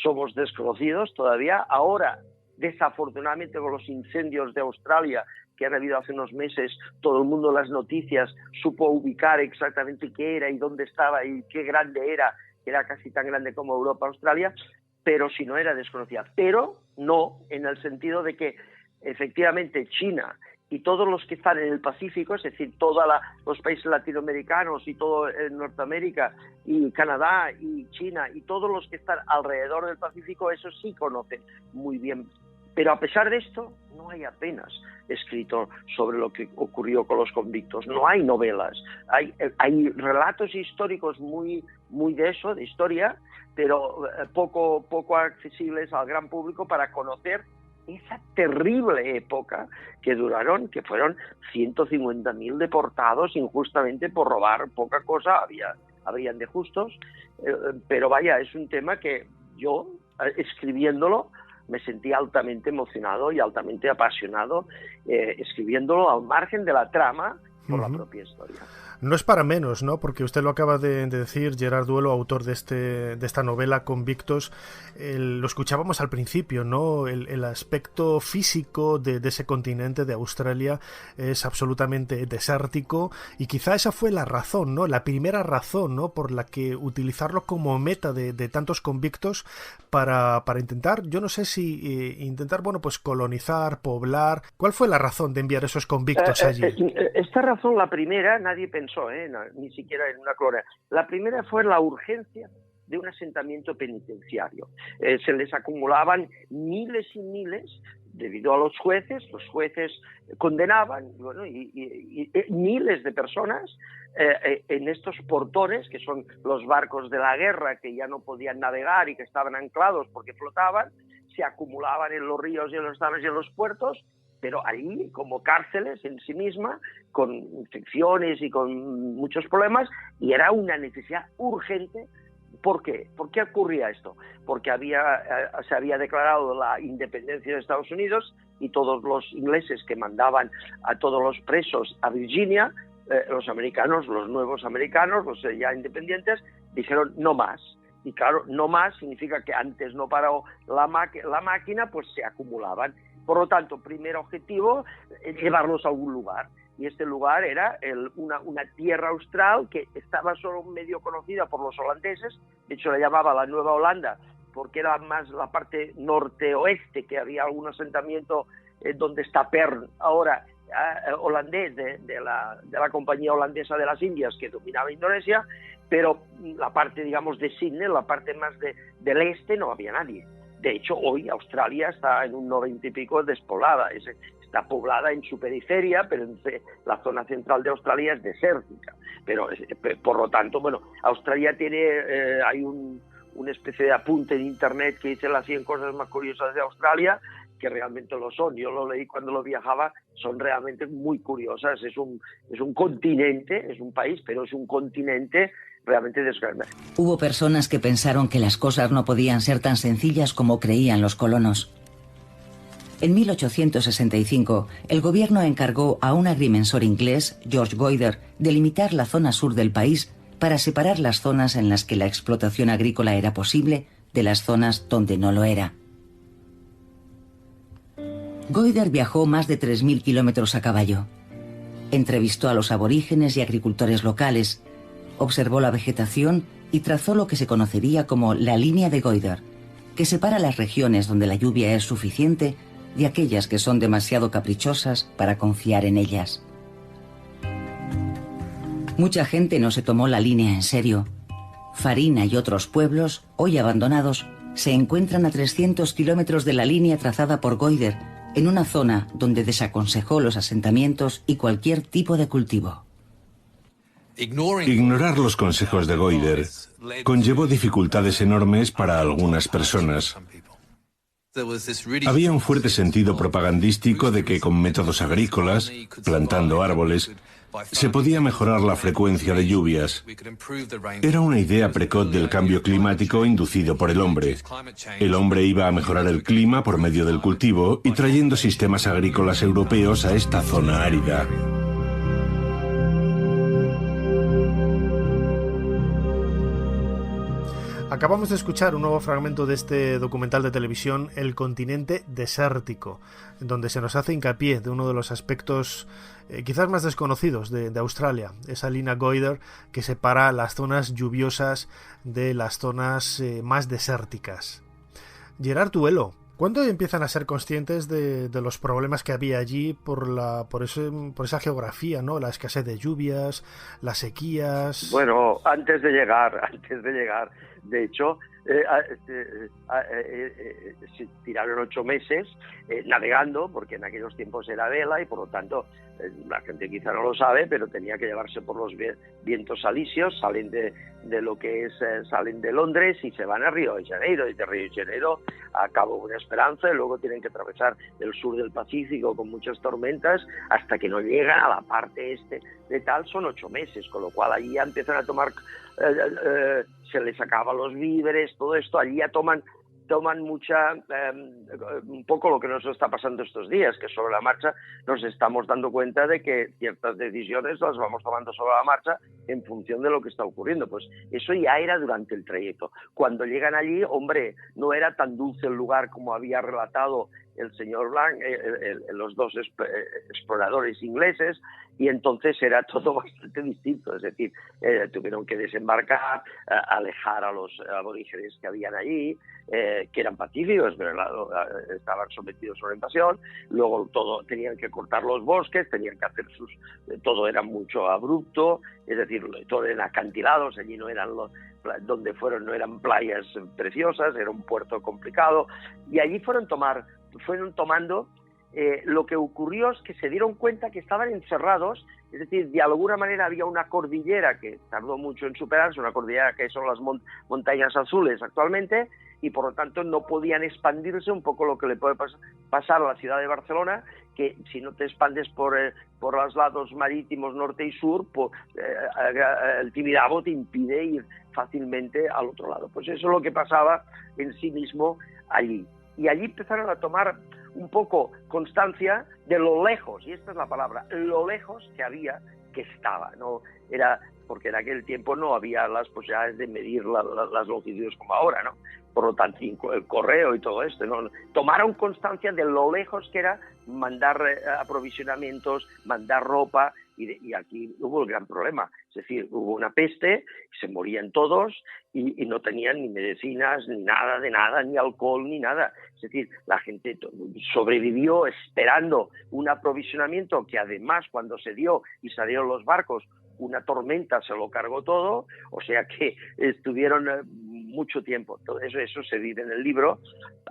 somos desconocidos todavía. Ahora desafortunadamente con los incendios de Australia que han habido hace unos meses, todo el mundo en las noticias supo ubicar exactamente qué era y dónde estaba y qué grande era casi tan grande como Europa, Australia, pero si no era desconocida. Pero no en el sentido de que efectivamente China y todos los que están en el Pacífico, es decir, todos los países latinoamericanos y todo Norteamérica y Canadá y China y todos los que están alrededor del Pacífico, eso sí conocen muy bien. Pero a pesar de esto, no hay apenas escrito sobre lo que ocurrió con los convictos. No hay novelas. Hay relatos históricos muy de eso, de historia, pero poco accesibles al gran público para conocer esa terrible época que duraron, que fueron 150.000 deportados injustamente por robar poca cosa, habrían de justos, pero vaya, es un tema que yo, escribiéndolo, me sentí altamente emocionado y altamente apasionado, escribiéndolo al margen de la trama por la propia historia. No es para menos, ¿no? Porque usted lo acaba de decir, Gerard Duelo, autor de esta novela Convictos. Lo escuchábamos al principio, ¿no? El aspecto físico de ese continente de Australia es absolutamente desértico y quizá esa fue la razón, ¿no? La primera razón, ¿no? Por la que utilizarlo como meta de tantos convictos para intentar, yo no sé si intentar, bueno, pues colonizar, poblar. ¿Cuál fue la razón de enviar esos convictos allí? Esta razón, la primera, nadie pensó, ni siquiera en una colonia. La primera fue la urgencia de un asentamiento penitenciario. Se les acumulaban miles y miles debido a los jueces condenaban, bueno, y miles de personas en estos portones, que son los barcos de la guerra que ya no podían navegar y que estaban anclados porque flotaban, se acumulaban en los ríos y en los estados y en los puertos, pero ahí como cárceles en sí misma, con infecciones y con muchos problemas, y era una necesidad urgente. ¿Por qué? ¿Por qué ocurría esto? Porque se había declarado la independencia de Estados Unidos y todos los ingleses que mandaban a todos los presos a Virginia, los americanos, los nuevos americanos, los ya independientes, dijeron no más. Y claro, no más significa que antes no paró la máquina, pues se acumulaban. Por lo tanto, primer objetivo, llevarlos a algún lugar. Y este lugar era una tierra austral que estaba solo medio conocida por los holandeses. De hecho, la llamaba la Nueva Holanda, porque era más la parte norte-oeste, que había algún asentamiento donde está Perth, ahora holandés, de la compañía holandesa de las Indias, que dominaba Indonesia, pero la parte, digamos, de Sydney, la parte más del este, no había nadie. De hecho, hoy Australia está en un 90 y pico despoblada, está poblada en su periferia, pero la zona central de Australia es desértica. Pero, por lo tanto, bueno, Australia tiene, hay una especie de apunte en internet que dice las 100 cosas más curiosas de Australia, que realmente lo son. Yo lo leí cuando lo viajaba, son realmente muy curiosas. Es un continente, es un país, pero es un continente realmente desgranado. Hubo personas que pensaron que las cosas no podían ser tan sencillas como creían los colonos. En 1865, el gobierno encargó a un agrimensor inglés, George Goyder, delimitar la zona sur del país para separar las zonas en las que la explotación agrícola era posible de las zonas donde no lo era. Goyder viajó más de 3.000 kilómetros a caballo. Entrevistó a los aborígenes y agricultores locales, observó la vegetación y trazó lo que se conocería como la línea de Goyder, que separa las regiones donde la lluvia es suficiente de aquellas que son demasiado caprichosas para confiar en ellas. Mucha gente no se tomó la línea en serio. Farina y otros pueblos, hoy abandonados, se encuentran a 300 kilómetros de la línea trazada por Goyder, en una zona donde desaconsejó los asentamientos y cualquier tipo de cultivo. Ignorar los consejos de Goyder conllevó dificultades enormes para algunas personas. Había un fuerte sentido propagandístico de que con métodos agrícolas, plantando árboles, se podía mejorar la frecuencia de lluvias. Era una idea precoz del cambio climático inducido por el hombre. El hombre iba a mejorar el clima por medio del cultivo y trayendo sistemas agrícolas europeos a esta zona árida. Acabamos de escuchar un nuevo fragmento de este documental de televisión, El continente desértico, donde se nos hace hincapié de uno de los aspectos quizás más desconocidos de Australia, esa línea Goyder que separa las zonas lluviosas de las zonas más desérticas. Gerard Tuelo, ¿cuándo empiezan a ser conscientes de los problemas que había allí por esa geografía, ¿no? La escasez de lluvias, las sequías. Bueno, antes de llegar. De hecho, se tiraron 8 meses navegando, porque en aquellos tiempos era vela y por lo tanto la gente quizá no lo sabe, pero tenía que llevarse por los vientos alisios, salen de salen de Londres y se van a Río de Janeiro, y de Río de Janeiro a Cabo Buena Esperanza, y luego tienen que atravesar el sur del Pacífico con muchas tormentas hasta que no llegan a la parte este de tal. Son 8 meses, con lo cual allí ya empiezan a tomar, se les acaban los víveres, todo esto, allí ya toman mucha, un poco lo que nos está pasando estos días, que sobre la marcha nos estamos dando cuenta de que ciertas decisiones las vamos tomando sobre la marcha en función de lo que está ocurriendo. Pues eso ya era durante el trayecto. Cuando llegan allí, hombre, no era tan dulce el lugar como había relatado el señor Blanc, los dos exploradores ingleses, y entonces era todo bastante distinto. Es decir, tuvieron que desembarcar, alejar a los aborígenes que habían allí, que eran pacíficos, pero estaban sometidos a una invasión. Luego tenían que cortar los bosques, tenían que hacer todo era mucho abrupto, es decir, todo eran acantilados, allí no eran donde fueron, no eran playas preciosas, era un puerto complicado, y allí fueron tomando. Lo que ocurrió es que se dieron cuenta que estaban encerrados, es decir, de alguna manera había una cordillera que tardó mucho en superarse, una cordillera que son las montañas azules actualmente, y por lo tanto no podían expandirse, un poco lo que le puede pasar a la ciudad de Barcelona, que si no te expandes por los lados marítimos norte y sur, el Tibidabo te impide ir fácilmente al otro lado. Pues eso es lo que pasaba en sí mismo allí. Y allí empezaron a tomar un poco constancia de lo lejos, y esta es la palabra, lo lejos que estaba, no era, porque en aquel tiempo no había las posibilidades de medir las longitudes como ahora, ¿no? Por lo tanto, el correo y todo esto, ¿no? Tomaron constancia de lo lejos que era mandar aprovisionamientos, mandar ropa, y aquí hubo el gran problema. Es decir, hubo una peste, se morían todos y no tenían ni medicinas, ni nada de nada, ni alcohol, ni nada. Es decir, la gente sobrevivió esperando un aprovisionamiento que además cuando se dio y salieron los barcos, una tormenta se lo cargó todo, o sea que estuvieron mucho tiempo. Todo eso se vive en el libro,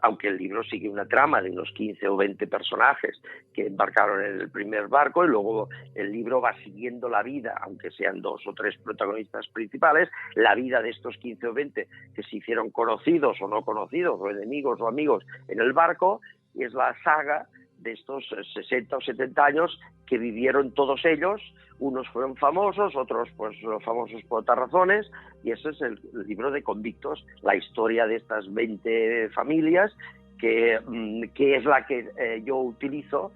aunque el libro sigue una trama de unos 15 o 20 personajes que embarcaron en el primer barco, y luego el libro va siguiendo la vida, aunque sean 2 o 3 protagonistas principales, la vida de estos 15 o 20 que se hicieron conocidos o no conocidos, o enemigos o amigos en el barco, y es la saga de estos 60 o 70 años que vivieron todos ellos. Unos fueron famosos, otros pues famosos por otras razones, y ese es el libro de Convictos, la historia de estas 20 familias, que es la que yo utilizo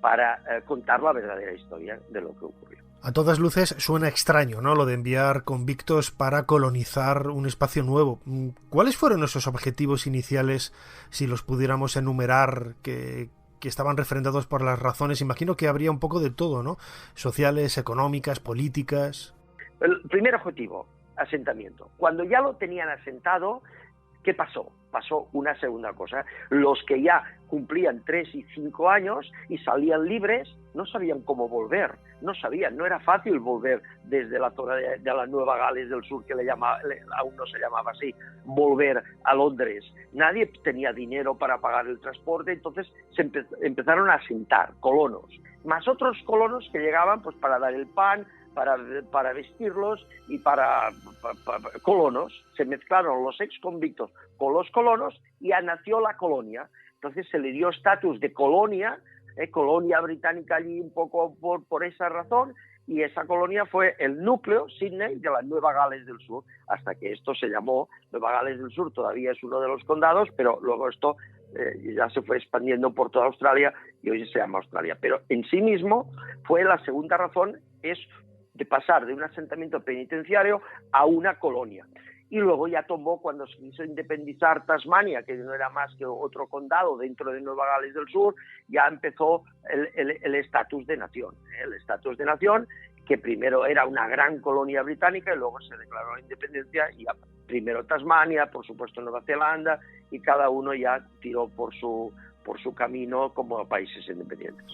para contar la verdadera historia de lo que ocurrió. A todas luces suena extraño, ¿no?, lo de enviar convictos para colonizar un espacio nuevo. ¿Cuáles fueron esos objetivos iniciales, si los pudiéramos enumerar, que estaban referendados por las razones? Imagino que habría un poco de todo, ¿no? Sociales, económicas, políticas. El primer objetivo, asentamiento. Cuando ya lo tenían asentado, ¿qué pasó? Pasó una segunda cosa. Los que ya cumplían 3 y 5 años y salían libres, no sabían cómo volver. No era fácil volver desde la zona de la Nueva Gales del Sur, que aún no se llamaba así, volver a Londres. Nadie tenía dinero para pagar el transporte, entonces se empezaron a asentar colonos, más otros colonos que llegaban pues para dar el pan, para vestirlos, y para colonos. Se mezclaron los ex-convictos con los colonos y nació la colonia. Entonces se le dio estatus de colonia, colonia británica allí un poco por esa razón, y esa colonia fue el núcleo, Sydney, de la Nueva Gales del Sur, hasta que esto se llamó Nueva Gales del Sur. Todavía es uno de los condados, pero luego esto ya se fue expandiendo por toda Australia y hoy se llama Australia. Pero en sí mismo fue la segunda razón, es de pasar de un asentamiento penitenciario a una colonia. y luego ya tomó, cuando se quiso independizar Tasmania, que no era más que otro condado dentro de Nueva Gales del Sur, ya empezó el estatus de nación. El estatus de nación, que primero era una gran colonia británica y luego se declaró la independencia, y primero Tasmania, por supuesto Nueva Zelanda, y cada uno ya tiró por su camino como países independientes.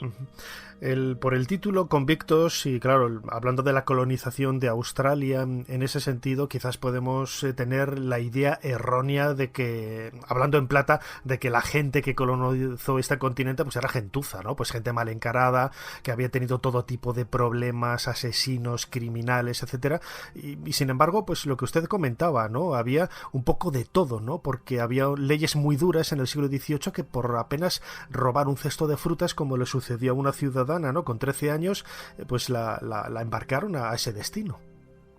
Por el título Convictos, y claro, hablando de la colonización de Australia, en ese sentido quizás podemos tener la idea errónea de que, hablando en plata, de que la gente que colonizó este continente pues era gentuza, ¿no? Pues gente mal encarada, que había tenido todo tipo de problemas, asesinos, criminales, etcétera, y sin embargo, pues lo que usted comentaba, ¿no? Había un poco de todo, ¿no? Porque había leyes muy duras en el siglo XVIII que por apenas robar un cesto de frutas, como le sucedió a una ciudadana, ¿no? Con 13 años, pues la embarcaron a ese destino.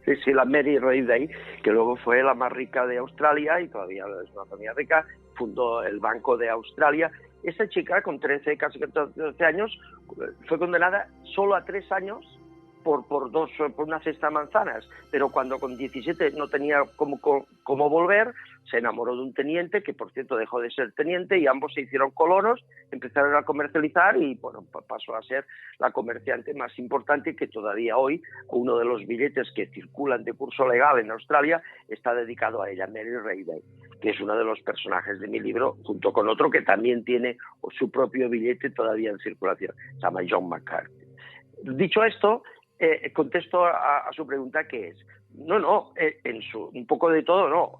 Sí, la Mary Reid, que luego fue la más rica de Australia y todavía es una familia rica, fundó el Banco de Australia. Esta chica, con 13, casi 14 años, fue condenada solo a 3 años por una cesta de manzanas, pero cuando con 17 no tenía cómo volver, se enamoró de un teniente, que por cierto dejó de ser teniente, y ambos se hicieron colonos, empezaron a comercializar y bueno, pasó a ser la comerciante más importante, y que todavía hoy uno de los billetes que circulan de curso legal en Australia está dedicado a ella, Mary Reid, que es uno de los personajes de mi libro, junto con otro que también tiene su propio billete todavía en circulación, se llama John McCarthy. Dicho esto, contesto a su pregunta, que es, un poco de todo no.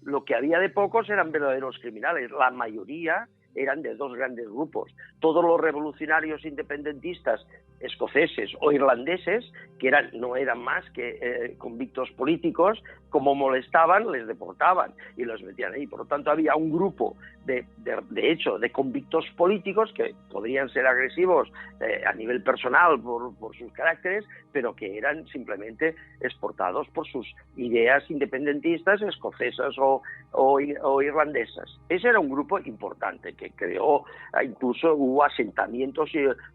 Lo que había de pocos eran verdaderos criminales, la mayoría eran de dos grandes grupos. Todos los revolucionarios independentistas escoceses o irlandeses, que no eran más que convictos políticos, como molestaban, les deportaban y los metían ahí. Por lo tanto, había un grupo de convictos políticos que podrían ser agresivos a nivel personal por sus caracteres, pero que eran simplemente exportados por sus ideas independentistas escocesas o irlandesas. Ese era un grupo importante que creó, incluso hubo asentamientos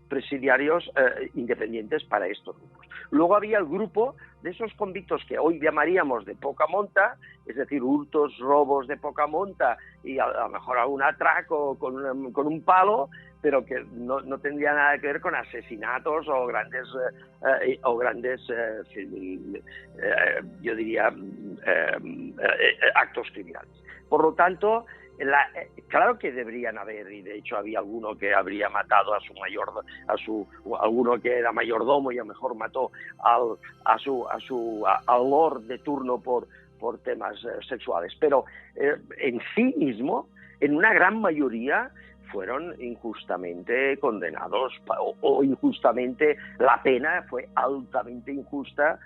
presidiarios independientes para estos grupos. Luego había el grupo de esos convictos que hoy llamaríamos de poca monta, es decir, hurtos, robos de poca monta y a lo mejor algún atraco con un palo, pero que no tendría nada que ver con asesinatos o grandes yo diría actos criminales. Por lo tanto, claro que deberían haber, y de hecho había alguno que habría matado alguno que era mayordomo y a lo mejor mató al lord de turno por temas sexuales, pero en sí mismo, en una gran mayoría, fueron injustamente condenados o injustamente, la pena fue altamente injusta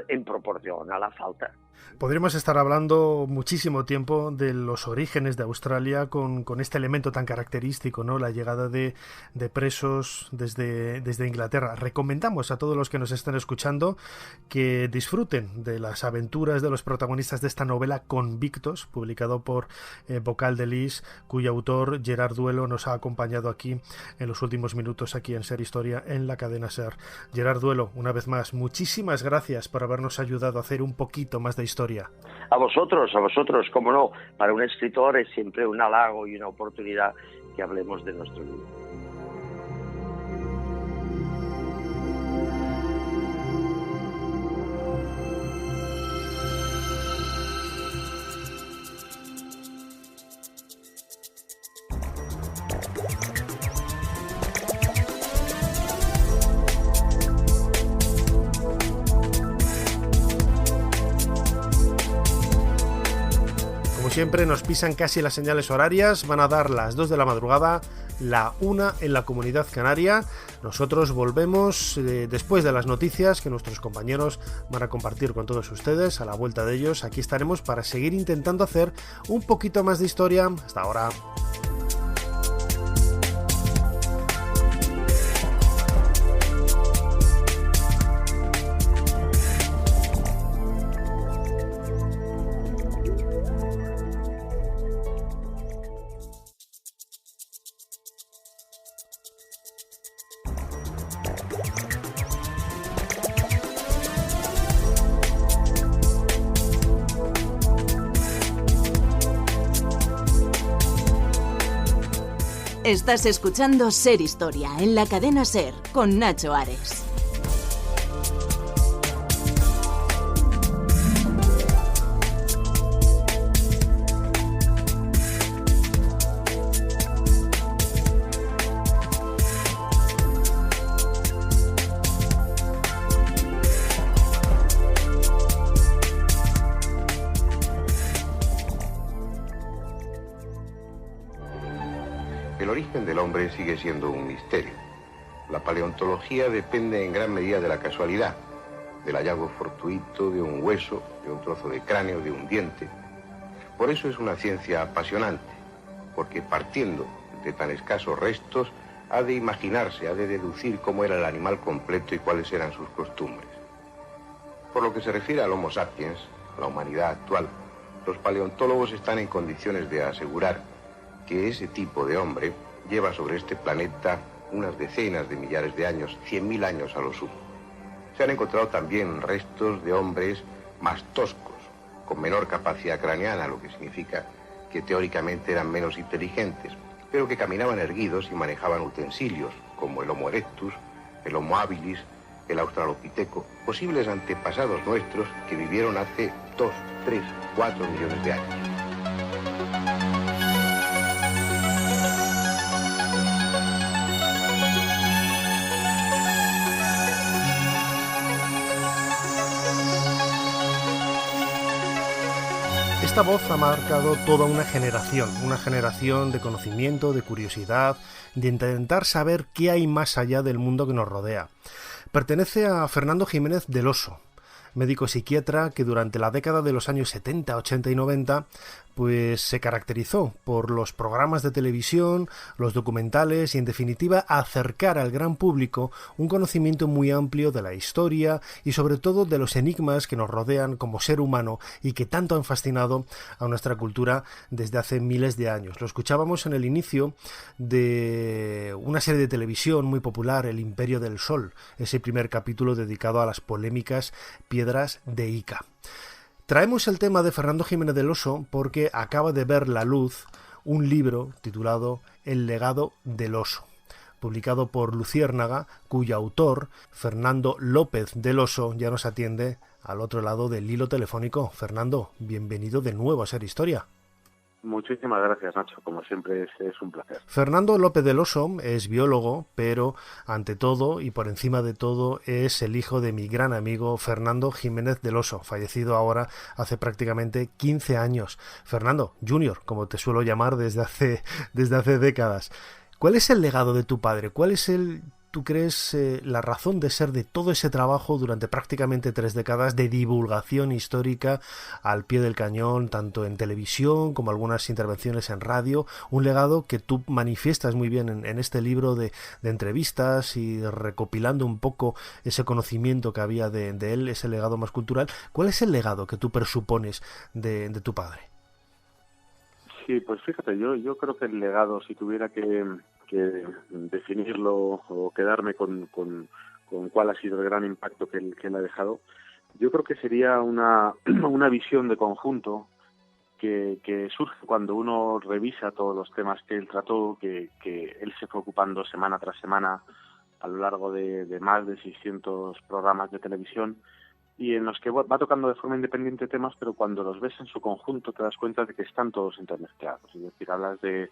en proporción a la falta. Podríamos estar hablando muchísimo tiempo de los orígenes de Australia con este elemento tan característico, ¿no? La llegada de presos desde Inglaterra. Recomendamos a todos los que nos estén escuchando que disfruten de las aventuras de los protagonistas de esta novela Convictos, publicado por Bocal de Lis, cuyo autor Gerard Duelo nos ha acompañado aquí en los últimos minutos aquí en Ser Historia en la cadena SER. Gerard Duelo, una vez más, muchísimas gracias por habernos ayudado a hacer un poquito más de historia. A vosotros, cómo no. Para un escritor es siempre un halago y una oportunidad que hablemos de nuestro libro. Siempre nos pisan casi las señales horarias, van a dar las 2 de la madrugada, la 1 en la Comunidad Canaria. Nosotros volvemos después de las noticias que nuestros compañeros van a compartir con todos ustedes. A la vuelta de ellos, aquí estaremos para seguir intentando hacer un poquito más de historia. Hasta ahora. Estás escuchando Ser Historia en la cadena Ser con Nacho Ares. El origen del hombre sigue siendo un misterio. La paleontología depende en gran medida de la casualidad, del hallazgo fortuito de un hueso, de un trozo de cráneo, de un diente. Por eso es una ciencia apasionante, porque partiendo de tan escasos restos, ha de imaginarse, ha de deducir cómo era el animal completo y cuáles eran sus costumbres. Por lo que se refiere al Homo sapiens, a la humanidad actual, los paleontólogos están en condiciones de asegurar que ese tipo de hombre lleva sobre este planeta unas decenas de millares de años, 100.000 años a lo sumo. Se han encontrado también restos de hombres más toscos, con menor capacidad craneana, lo que significa que teóricamente eran menos inteligentes, pero que caminaban erguidos y manejaban utensilios, como el Homo erectus, el Homo habilis, el Australopiteco, posibles antepasados nuestros que vivieron hace 2, 3, 4 millones de años. Esta voz ha marcado toda una generación de conocimiento, de curiosidad, de intentar saber qué hay más allá del mundo que nos rodea. Pertenece a Fernando Jiménez del Oso, médico psiquiatra que durante la década de los años 70, 80 y 90 pues se caracterizó por los programas de televisión, los documentales y en definitiva acercar al gran público un conocimiento muy amplio de la historia y sobre todo de los enigmas que nos rodean como ser humano y que tanto han fascinado a nuestra cultura desde hace miles de años. Lo escuchábamos en el inicio de una serie de televisión muy popular, El Imperio del Sol, ese primer capítulo dedicado a las polémicas piedras de Ica. Traemos el tema de Fernando Jiménez del Oso porque acaba de ver la luz un libro titulado El legado del oso, publicado por Luciérnaga, cuyo autor, Fernando López del Oso, ya nos atiende al otro lado del hilo telefónico. Fernando, bienvenido de nuevo a Ser Historia. Muchísimas gracias, Nacho. Como siempre es un placer. Fernando López del Oso es biólogo, pero ante todo y por encima de todo es el hijo de mi gran amigo Fernando Jiménez del Oso, fallecido ahora hace prácticamente 15 años. Fernando Junior, como te suelo llamar desde hace décadas. ¿Cuál es el legado de tu padre? ¿Cuál es tú crees, la razón de ser de todo ese trabajo durante prácticamente 3 décadas de divulgación histórica al pie del cañón, tanto en televisión como algunas intervenciones en radio? Un legado que tú manifiestas muy bien en este libro de entrevistas y recopilando un poco ese conocimiento que había de él, ese legado más cultural. ¿Cuál es el legado que tú presupones de tu padre? Sí, pues fíjate, yo creo que el legado, si tuviera que definirlo o quedarme con cuál ha sido el gran impacto que él ha dejado, yo creo que sería una visión de conjunto que surge cuando uno revisa todos los temas que él trató, que él se fue ocupando semana tras semana a lo largo de más de 600 programas de televisión, y en los que va tocando de forma independiente temas, pero cuando los ves en su conjunto te das cuenta de que están todos intermezclados. Es decir, hablas de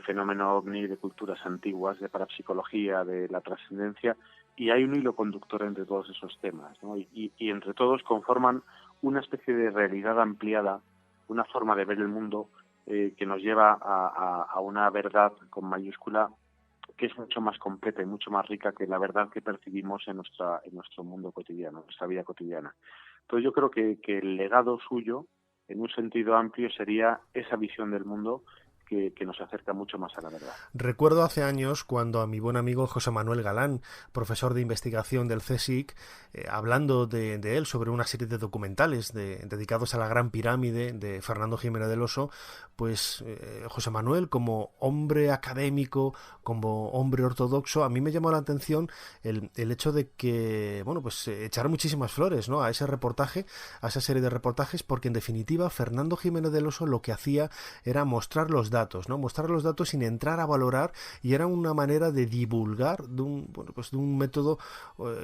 fenómeno ovni, de culturas antiguas, de parapsicología, de la trascendencia, y hay un hilo conductor entre todos esos temas, ¿no? Y entre todos conforman una especie de realidad ampliada, una forma de ver el mundo que nos lleva a una verdad con mayúscula que es mucho más completa y mucho más rica que la verdad que percibimos en nuestro mundo cotidiano, en nuestra vida cotidiana. Entonces yo creo que el legado suyo, en un sentido amplio, sería esa visión del mundo que nos acerca mucho más a la verdad. Recuerdo hace años cuando a mi buen amigo José Manuel Galán, profesor de investigación del CSIC, hablando de él sobre una serie de documentales dedicados a la Gran Pirámide de Fernando Jiménez del Oso, pues José Manuel, como hombre académico, como hombre ortodoxo, a mí me llamó la atención el hecho de que, bueno, pues echar muchísimas flores, ¿no?, a ese reportaje, a esa serie de reportajes, porque en definitiva Fernando Jiménez del Oso lo que hacía era mostrar los datos, datos, ¿no? Mostrar los datos sin entrar a valorar, y era una manera de divulgar de un método,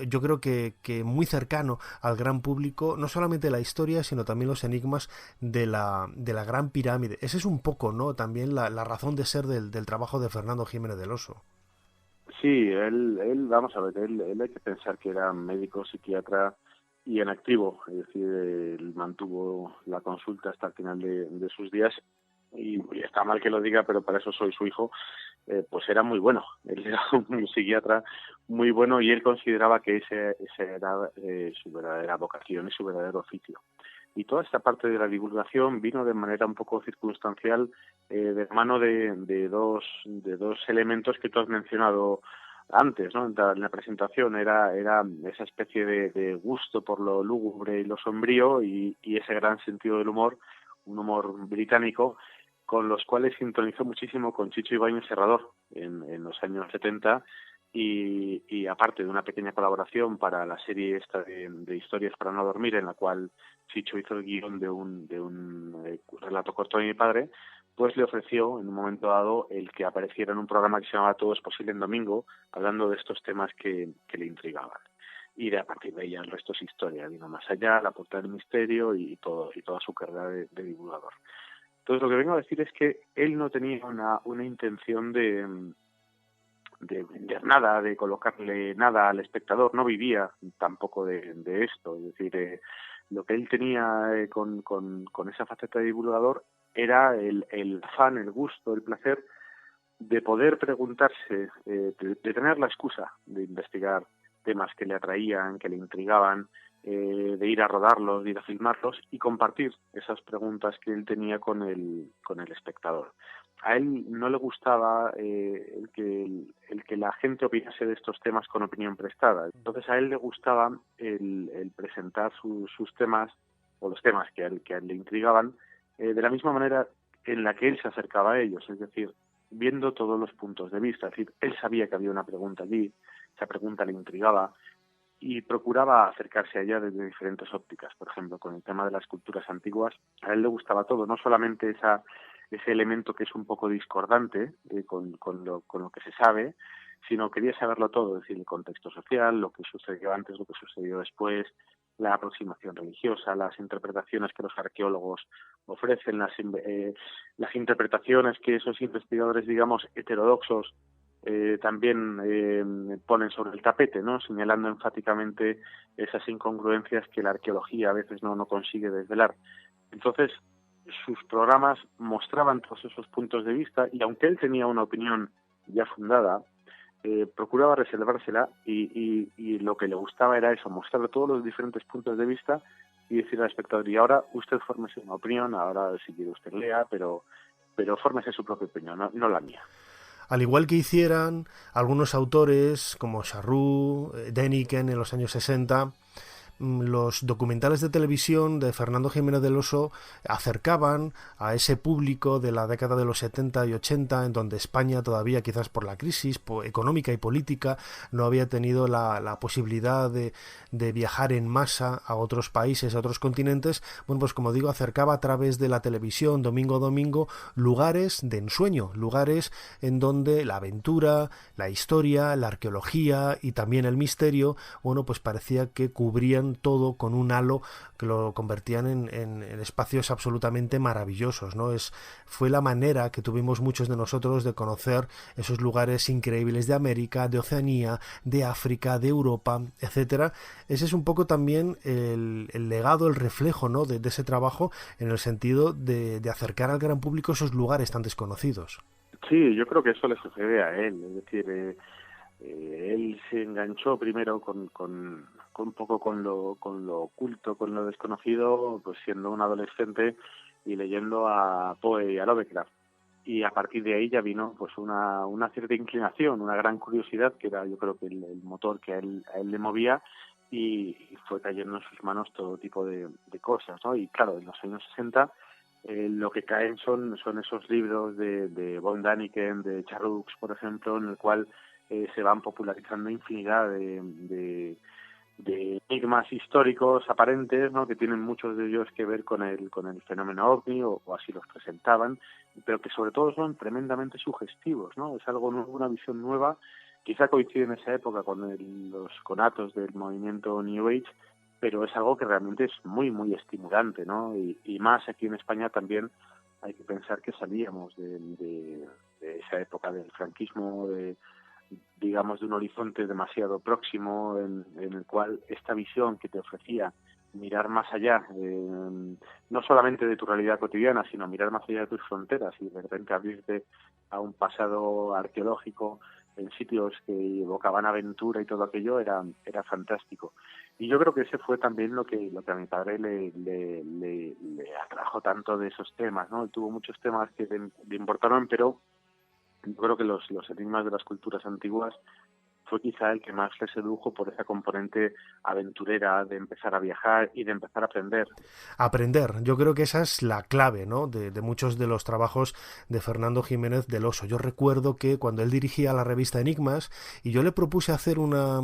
yo creo que muy cercano al gran público, no solamente la historia, sino también los enigmas de la Gran Pirámide. Ese es un poco, ¿no?, también la razón de ser del trabajo de Fernando Jiménez del Oso. Sí, él vamos a ver, él hay que pensar que era médico, psiquiatra y en activo, es decir, él mantuvo la consulta hasta el final de sus días, y está mal que lo diga, pero para eso soy su hijo. Pues era muy bueno, él era un psiquiatra muy bueno, y él consideraba que ese era su verdadera vocación y su verdadero oficio. Y toda esta parte de la divulgación vino de manera un poco circunstancial, de mano de dos elementos que tú has mencionado antes, ¿no? En la presentación era esa especie de gusto por lo lúgubre y lo sombrío, y ese gran sentido del humor, un humor británico, con los cuales sintonizó muchísimo con Chicho Ibáñez Serrador en los años 70, y aparte de una pequeña colaboración para la serie esta de Historias para no dormir, en la cual Chicho hizo el guión de un relato corto de mi padre, pues le ofreció en un momento dado el que apareciera en un programa que se llamaba Todo es posible en domingo, hablando de estos temas que le intrigaban. Y a partir de ahí el resto es historia, vino más allá, La Puerta del Misterio y toda su carrera de divulgador. Entonces lo que vengo a decir es que él no tenía una intención de vender nada, de colocarle nada al espectador, no vivía tampoco de esto, es decir, lo que él tenía con esa faceta de divulgador era el afán, el gusto, el placer de poder preguntarse, de tener la excusa de investigar temas que le atraían, que le intrigaban, de ir a rodarlos, de ir a filmarlos y compartir esas preguntas que él tenía con el espectador. A él no le gustaba el que la gente opinase de estos temas con opinión prestada. Entonces a él le gustaba el presentar sus temas, o los temas que a él le intrigaban, de la misma manera en la que él se acercaba a ellos, es decir, viendo todos los puntos de vista. Es decir, él sabía que había una pregunta allí, esa pregunta le intrigaba, y procuraba acercarse allá desde diferentes ópticas. Por ejemplo, con el tema de las culturas antiguas, a él le gustaba todo, no solamente ese elemento que es un poco discordante con lo que se sabe, sino quería saberlo todo, es decir, el contexto social, lo que sucedió antes, lo que sucedió después, la aproximación religiosa, las interpretaciones que los arqueólogos ofrecen, las interpretaciones que esos investigadores, digamos, heterodoxos también ponen sobre el tapete, ¿no?, señalando enfáticamente esas incongruencias que la arqueología a veces no consigue desvelar. Entonces, sus programas mostraban todos esos puntos de vista, y aunque él tenía una opinión ya fundada, procuraba reservársela, y lo que le gustaba era eso, mostrar todos los diferentes puntos de vista y decir al espectador: y ahora usted fórmese una opinión, ahora si quiere usted lea, pero fórmese su propia opinión, no la mía. Al igual que hicieran algunos autores como Charroux, Däniken en los años 60, los documentales de televisión de Fernando Jiménez del Oso acercaban a ese público de la década de los 70 y 80, en donde España todavía, quizás por la crisis económica y política, no había tenido la posibilidad de viajar en masa a otros países, a otros continentes. Bueno, pues como digo, acercaba a través de la televisión, domingo a domingo, lugares de ensueño, lugares en donde la aventura, la historia, la arqueología y también el misterio, bueno, pues parecía que cubrían todo con un halo que lo convertían en espacios absolutamente maravillosos, ¿no? Fue la manera que tuvimos muchos de nosotros de conocer esos lugares increíbles de América, de Oceanía, de África, de Europa, etcétera. Ese es un poco también el legado, el reflejo, ¿no?, de ese trabajo, en el sentido de acercar al gran público esos lugares tan desconocidos. Sí, yo creo que eso le sucede a él, es decir, él se enganchó primero con un poco con lo oculto, con lo desconocido, pues siendo un adolescente y leyendo a Poe y a Lovecraft. Y a partir de ahí ya vino pues una cierta inclinación, una gran curiosidad, que era, yo creo, que el motor que a él le movía, y fue cayendo en sus manos todo tipo de cosas, ¿no? Y claro, en los años 60 lo que caen son esos libros de von Däniken, de Charroux, por ejemplo, en el cual se van popularizando infinidad de enigmas históricos aparentes, ¿no? Que tienen muchos de ellos que ver con el fenómeno ovni, o así los presentaban, pero que sobre todo son tremendamente sugestivos, ¿no? Es algo nuevo, una visión nueva. Quizá coincide en esa época con los conatos del movimiento New Age, pero es algo que realmente es muy, muy estimulante, ¿no? Y más aquí en España también hay que pensar que salíamos de esa época del franquismo, digamos, de un horizonte demasiado próximo en el cual esta visión que te ofrecía mirar más allá, no solamente de tu realidad cotidiana, sino mirar más allá de tus fronteras y de repente abrirte a un pasado arqueológico en sitios que evocaban aventura y todo aquello era fantástico. Y yo creo que ese fue también lo que a mi padre le atrajo tanto de esos temas, ¿no? Él tuvo muchos temas que le importaron, pero yo creo que los enigmas de las culturas antiguas fue quizá el que más le sedujo por esa componente aventurera de empezar a viajar y de empezar a aprender. Aprender, yo creo que esa es la clave, ¿no? de muchos de los trabajos de Fernando Jiménez del Oso. Yo recuerdo que cuando él dirigía la revista Enigmas, y yo le propuse hacer una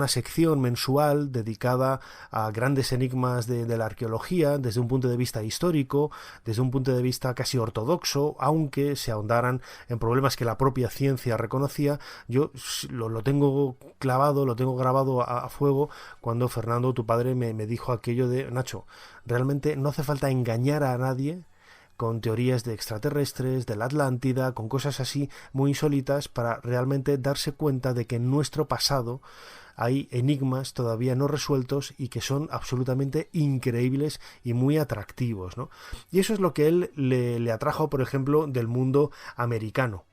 sección mensual dedicada a grandes enigmas de la arqueología, desde un punto de vista histórico, desde un punto de vista casi ortodoxo, aunque se ahondaran en problemas que la propia ciencia reconocía. Yo lo tengo clavado, lo tengo grabado a fuego, cuando Fernando, tu padre, me dijo aquello de: Nacho, realmente no hace falta engañar a nadie con teorías de extraterrestres, de la Atlántida, con cosas así muy insólitas, para realmente darse cuenta de que en nuestro pasado hay enigmas todavía no resueltos y que son absolutamente increíbles y muy atractivos, ¿no? Y eso es lo que él le atrajo, por ejemplo, del mundo americano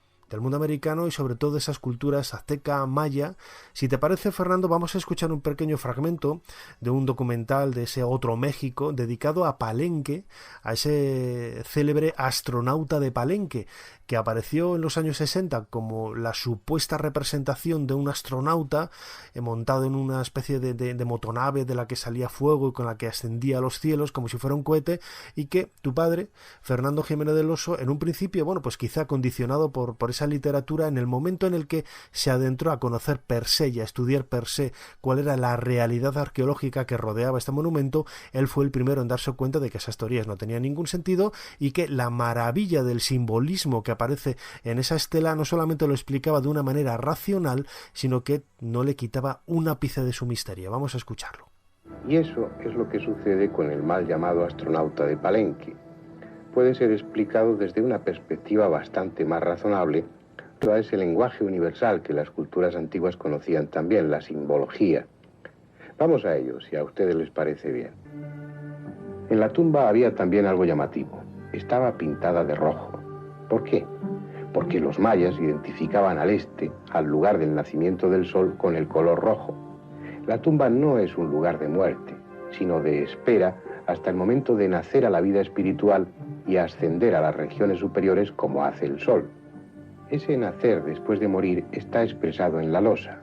y sobre todo de esas culturas azteca, maya. Si te parece, Fernando, vamos a escuchar un pequeño fragmento de un documental de ese Otro México dedicado a Palenque, a ese célebre astronauta de Palenque, que apareció en los años 60 como la supuesta representación de un astronauta montado en una especie de motonave de la que salía fuego y con la que ascendía a los cielos como si fuera un cohete, y que tu padre, Fernando Jiménez del Oso, en un principio, bueno, pues quizá condicionado por esa literatura, en el momento en el que se adentró a conocer per se y a estudiar per se cuál era la realidad arqueológica que rodeaba este monumento, él fue el primero en darse cuenta de que esas teorías no tenían ningún sentido y que la maravilla del simbolismo que aparece en esa estela no solamente lo explicaba de una manera racional, sino que no le quitaba un ápice de su misterio. Vamos a escucharlo. Y eso es lo que sucede con el mal llamado astronauta de Palenque. Puede ser explicado desde una perspectiva bastante más razonable, pero es el lenguaje universal que las culturas antiguas conocían también, la simbología. Vamos a ello, si a ustedes les parece bien. En la tumba había también algo llamativo. Estaba pintada de rojo. ¿Por qué? Porque los mayas identificaban al este, al lugar del nacimiento del sol, con el color rojo. La tumba no es un lugar de muerte, sino de espera hasta el momento de nacer a la vida espiritual y ascender a las regiones superiores como hace el sol. Ese nacer después de morir está expresado en la losa.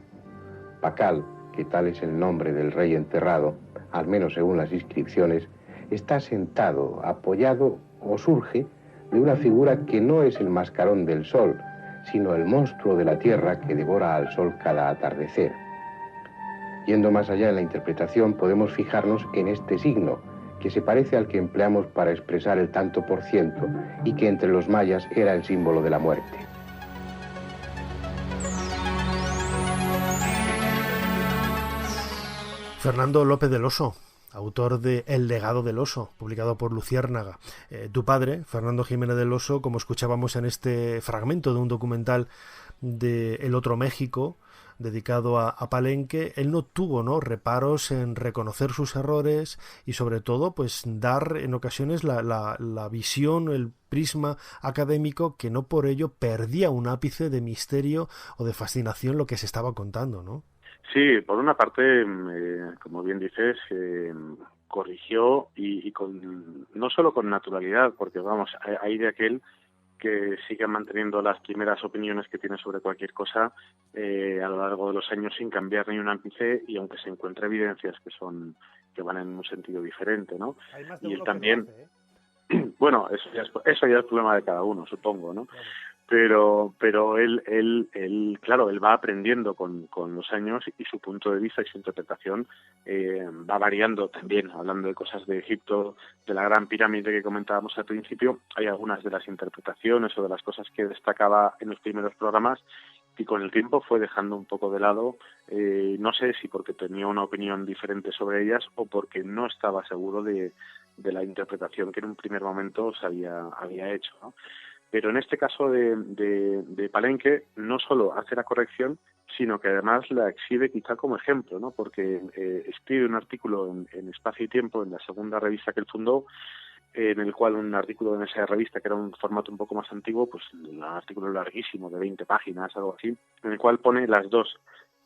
Pacal, que tal es el nombre del rey enterrado, al menos según las inscripciones, está sentado, apoyado o surge de una figura que no es el mascarón del sol, sino el monstruo de la tierra que devora al sol cada atardecer. Yendo más allá en la interpretación, podemos fijarnos en este signo, que se parece al que empleamos para expresar el tanto por ciento y que entre los mayas era el símbolo de la muerte. Fernando López del Oso, autor de El legado del oso, publicado por Luciérnaga. Tu padre, Fernando Jiménez del Oso, como escuchábamos en este fragmento de un documental de El Otro México, dedicado a Palenque, él no tuvo reparos en reconocer sus errores y sobre todo pues dar en ocasiones la visión, el prisma académico, que no por ello perdía un ápice de misterio o de fascinación lo que se estaba contando, ¿no? Sí, por una parte, como bien dices, corrigió y no solo con naturalidad, porque vamos, hay de aquel que sigue manteniendo las primeras opiniones que tiene sobre cualquier cosa a lo largo de los años sin cambiar ni un ápice, y aunque se encuentre evidencias que van en un sentido diferente, ¿no? Y él también, bueno, eso ya es problema de cada uno, supongo, ¿no? Claro. pero él claro, él va aprendiendo con los años y su punto de vista y su interpretación va variando también. Hablando de cosas de Egipto, de la Gran Pirámide que comentábamos al principio, hay algunas de las interpretaciones o de las cosas que destacaba en los primeros programas y con el tiempo fue dejando un poco de lado, no sé si porque tenía una opinión diferente sobre ellas o porque no estaba seguro de la interpretación que en un primer momento se había hecho, ¿no? Pero en este caso de Palenque no solo hace la corrección, sino que además la exhibe quizá como ejemplo, ¿no? Porque escribe un artículo en Espacio y Tiempo, en la segunda revista que él fundó, en el cual un artículo en esa revista, que era un formato un poco más antiguo, pues un artículo larguísimo de 20 páginas, algo así, en el cual pone las dos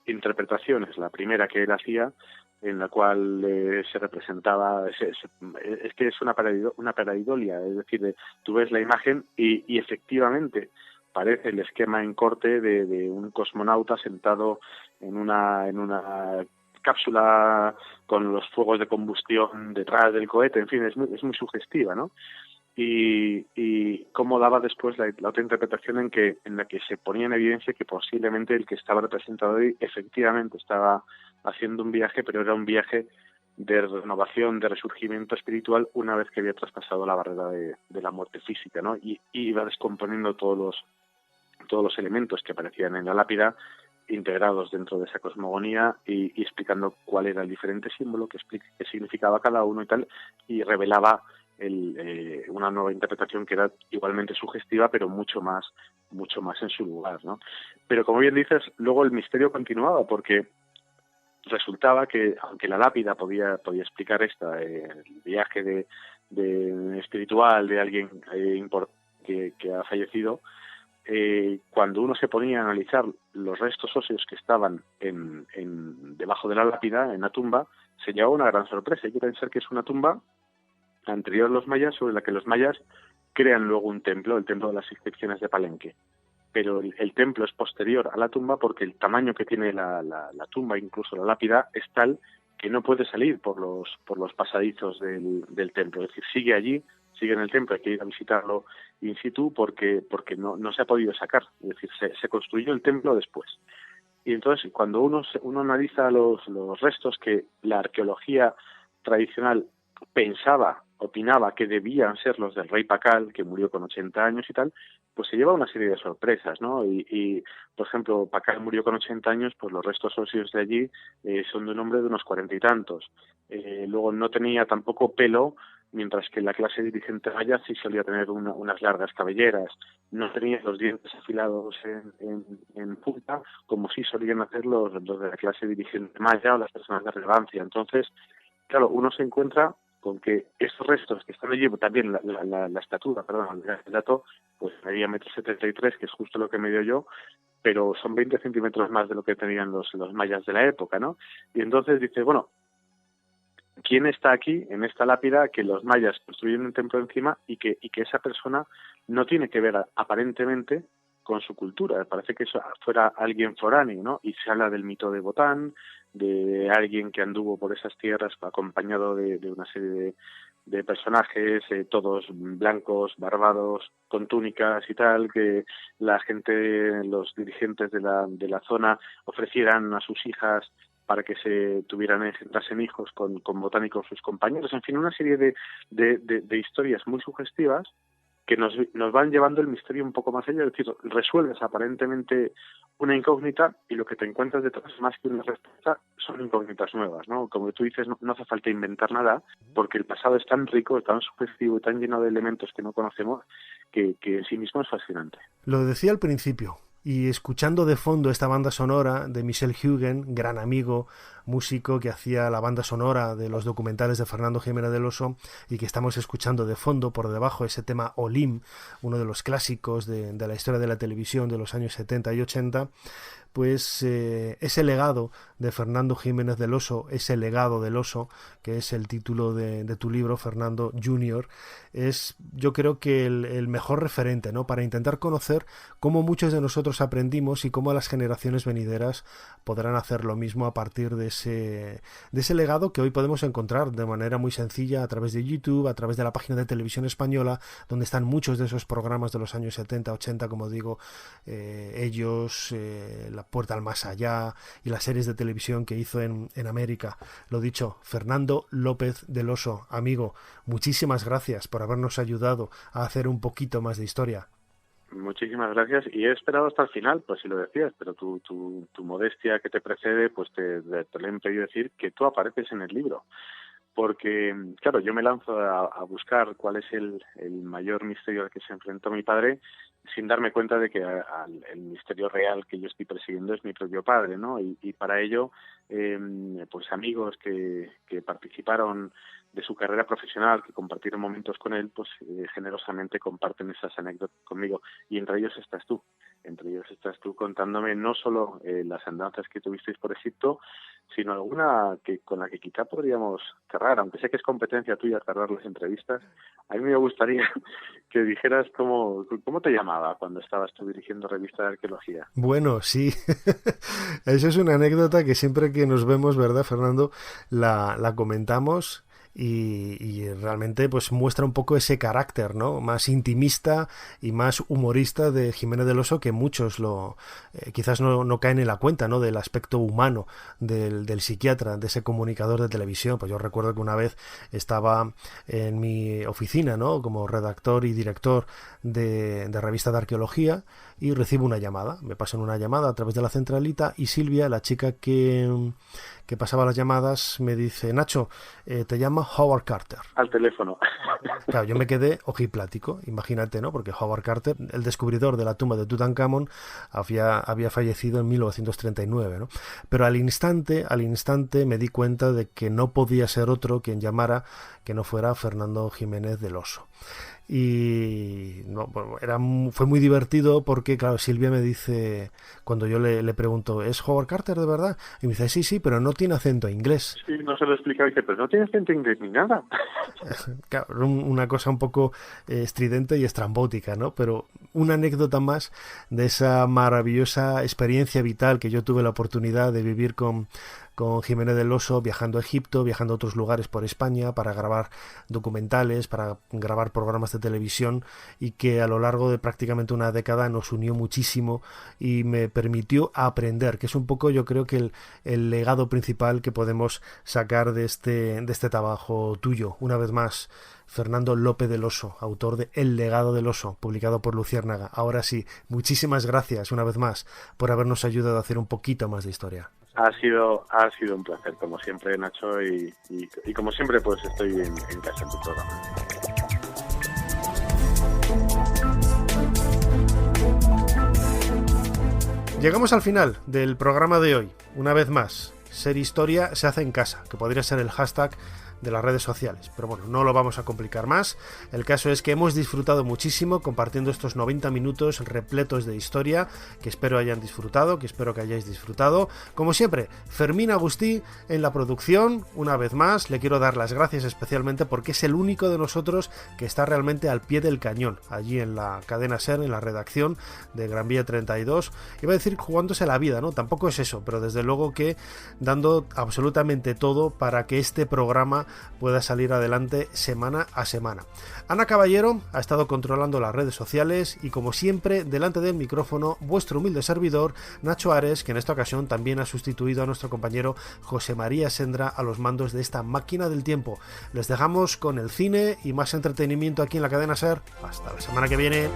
interpretaciones. La primera que él hacía, en la cual se representaba, es que es una pareidolia, es decir, tú ves la imagen y efectivamente parece el esquema en corte de un cosmonauta sentado en una cápsula con los fuegos de combustión detrás del cohete, en fin, es muy sugestiva, ¿no? Y cómo daba después la otra interpretación en la que se ponía en evidencia que posiblemente el que estaba representado ahí efectivamente estaba haciendo un viaje, pero era un viaje de renovación, de resurgimiento espiritual una vez que había traspasado la barrera de la muerte física, ¿no? Y iba descomponiendo todos los elementos que aparecían en la lápida, integrados dentro de esa cosmogonía y explicando cuál era el diferente símbolo, qué significaba cada uno y tal, y revelaba una nueva interpretación que era igualmente sugestiva, pero mucho más en su lugar, ¿no? Pero como bien dices, luego el misterio continuaba, porque resultaba que, aunque la lápida podía explicar el viaje de espiritual de alguien importante que ha fallecido, cuando uno se ponía a analizar los restos óseos que estaban debajo de la lápida, en la tumba, se llevaba una gran sorpresa. Hay que pensar que es una tumba anterior a los mayas, sobre la que los mayas crean luego un templo, el templo de las inscripciones de Palenque. Pero el templo es posterior a la tumba porque el tamaño que tiene la tumba, incluso la lápida, es tal que no puede salir por los pasadizos del templo. Es decir, sigue allí, sigue en el templo, hay que ir a visitarlo in situ porque no se ha podido sacar. Es decir, se construyó el templo después. Y entonces, cuando uno analiza los restos que la arqueología tradicional opinaba que debían ser los del rey Pacal, que murió con 80 años y tal, pues se lleva una serie de sorpresas, ¿no? Y por ejemplo, Pacal murió con 80 años, pues los restos óseos de allí son de un hombre de unos 40 y tantos. Luego no tenía tampoco pelo, mientras que la clase dirigente maya sí solía tener unas largas cabelleras. No tenía los dientes afilados en punta, como sí solían hacer los de la clase dirigente maya o las personas de relevancia. Entonces, claro, uno se encuentra con que estos restos que están allí, también la estatura, el dato, pues medía 1,73 m, que es justo lo que medio yo, pero son 20 centímetros más de lo que tenían los mayas de la época, ¿no? Y entonces dice, bueno, ¿quién está aquí, en esta lápida, que los mayas construyen un templo encima y que esa persona no tiene que ver aparentemente con su cultura? Parece que eso fuera alguien foráneo, ¿no? Y se habla del mito de Botán, de alguien que anduvo por esas tierras acompañado de una serie de personajes, todos blancos, barbados, con túnicas y tal, que la gente, los dirigentes de la zona ofrecieran a sus hijas para que se engendrasen hijos con botánicos sus compañeros. En fin, una serie de historias muy sugestivas que nos van llevando el misterio un poco más allá. Es decir, resuelves aparentemente una incógnita y lo que te encuentras detrás, más que una respuesta, son incógnitas nuevas, ¿no? Como tú dices, no hace falta inventar nada, porque el pasado es tan rico, tan sugestivo y tan lleno de elementos que no conocemos, que en sí mismo es fascinante. Lo decía al principio, y escuchando de fondo esta banda sonora de Michel Huygens, gran amigo, músico que hacía la banda sonora de los documentales de Fernando Jiménez del Oso, y que estamos escuchando de fondo por debajo ese tema Olim, uno de los clásicos de la historia de la televisión de los años 70 y 80, pues ese legado de Fernando Jiménez del Oso, ese legado del oso, que es el título de tu libro, Fernando Junior, es yo creo que el mejor referente, ¿no?, para intentar conocer cómo muchos de nosotros aprendimos y cómo las generaciones venideras podrán hacer lo mismo a partir de ese legado que hoy podemos encontrar de manera muy sencilla a través de YouTube, a través de la página de Televisión Española, donde están muchos de esos programas de los años 70, 80, como digo, ellos, La Puerta al Más Allá y las series de televisión que hizo en América. Lo dicho, Fernando López del Oso, amigo, muchísimas gracias por habernos ayudado a hacer un poquito más de historia. Muchísimas gracias, y he esperado hasta el final, pues si lo decías, pero tu modestia que te precede, pues te le he impedido decir que tú apareces en el libro. Porque, claro, yo me lanzo a buscar cuál es el mayor misterio al que se enfrentó mi padre, sin darme cuenta de que el misterio real que yo estoy persiguiendo es mi propio padre, ¿no? Y para ello, pues amigos que participaron de su carrera profesional, que compartieron momentos con él, pues generosamente comparten esas anécdotas conmigo, y entre ellos estás tú. Entre ellos estás tú contándome no solo las andanzas que tuvisteis por Egipto, sino alguna con la que quizá podríamos cerrar, aunque sé que es competencia tuya cerrar las entrevistas. A mí me gustaría que dijeras cómo te llamaba cuando estabas tú dirigiendo Revista de Arqueología. Bueno, sí, esa es una anécdota que siempre que nos vemos, ¿verdad, Fernando?, la comentamos. Y realmente pues muestra un poco ese carácter, ¿no?, más intimista y más humorista de Jiménez del Oso, que muchos quizás no caen en la cuenta, ¿no?, del aspecto humano del psiquiatra, de ese comunicador de televisión. Pues yo recuerdo que una vez estaba en mi oficina, ¿no?, como redactor y director de Revista de Arqueología, y recibo una llamada, me pasan una llamada a través de la centralita, y Silvia, la chica que pasaba las llamadas, me dice: Nacho, te llama Howard Carter. Al teléfono. Claro, yo me quedé ojiplático, imagínate, ¿no? Porque Howard Carter, el descubridor de la tumba de Tutankamón, había fallecido en 1939, ¿no? Pero al instante me di cuenta de que no podía ser otro quien llamara que no fuera Fernando Jiménez del Oso. Y no, bueno, fue muy divertido porque, claro, Silvia me dice, cuando yo le pregunto: ¿es Howard Carter de verdad? Y me dice: sí, pero no tiene acento inglés. Sí, no se lo explicaba, y dice: pero no tiene acento inglés ni nada. Claro, una cosa un poco estridente y estrambótica, ¿no? Pero una anécdota más de esa maravillosa experiencia vital que yo tuve la oportunidad de vivir con Jiménez del Oso, viajando a Egipto, viajando a otros lugares por España para grabar documentales, para grabar programas de televisión, y que a lo largo de prácticamente una década nos unió muchísimo y me permitió aprender, que es un poco, yo creo que el legado principal que podemos sacar de este trabajo tuyo. Una vez más, Fernando López del Oso, autor de El legado del oso, publicado por Luciérnaga. Ahora sí, muchísimas gracias una vez más por habernos ayudado a hacer un poquito más de historia. Ha sido un placer, como siempre, Nacho, y como siempre, pues estoy en casa en tu programa. Llegamos al final del programa de hoy. Una vez más, Ser Historia se hace en casa, que podría ser el hashtag de las redes sociales, pero bueno, no lo vamos a complicar más. El caso es que hemos disfrutado muchísimo compartiendo estos 90 minutos repletos de historia, que espero hayan disfrutado, que espero que hayáis disfrutado. Como siempre, Fermín Agustí en la producción. Una vez más le quiero dar las gracias especialmente porque es el único de nosotros que está realmente al pie del cañón, allí en la cadena SER, en la redacción de Gran Vía 32. Iba a decir jugándose la vida, ¿no? Tampoco es eso, pero desde luego que dando absolutamente todo para que este programa pueda salir adelante semana a semana. Ana Caballero ha estado controlando las redes sociales y, como siempre, delante del micrófono, vuestro humilde servidor, Nacho Ares, que en esta ocasión también ha sustituido a nuestro compañero José María Sendra a los mandos de esta máquina del tiempo. Les dejamos con el cine y más entretenimiento aquí en la cadena SER. Hasta la semana que viene.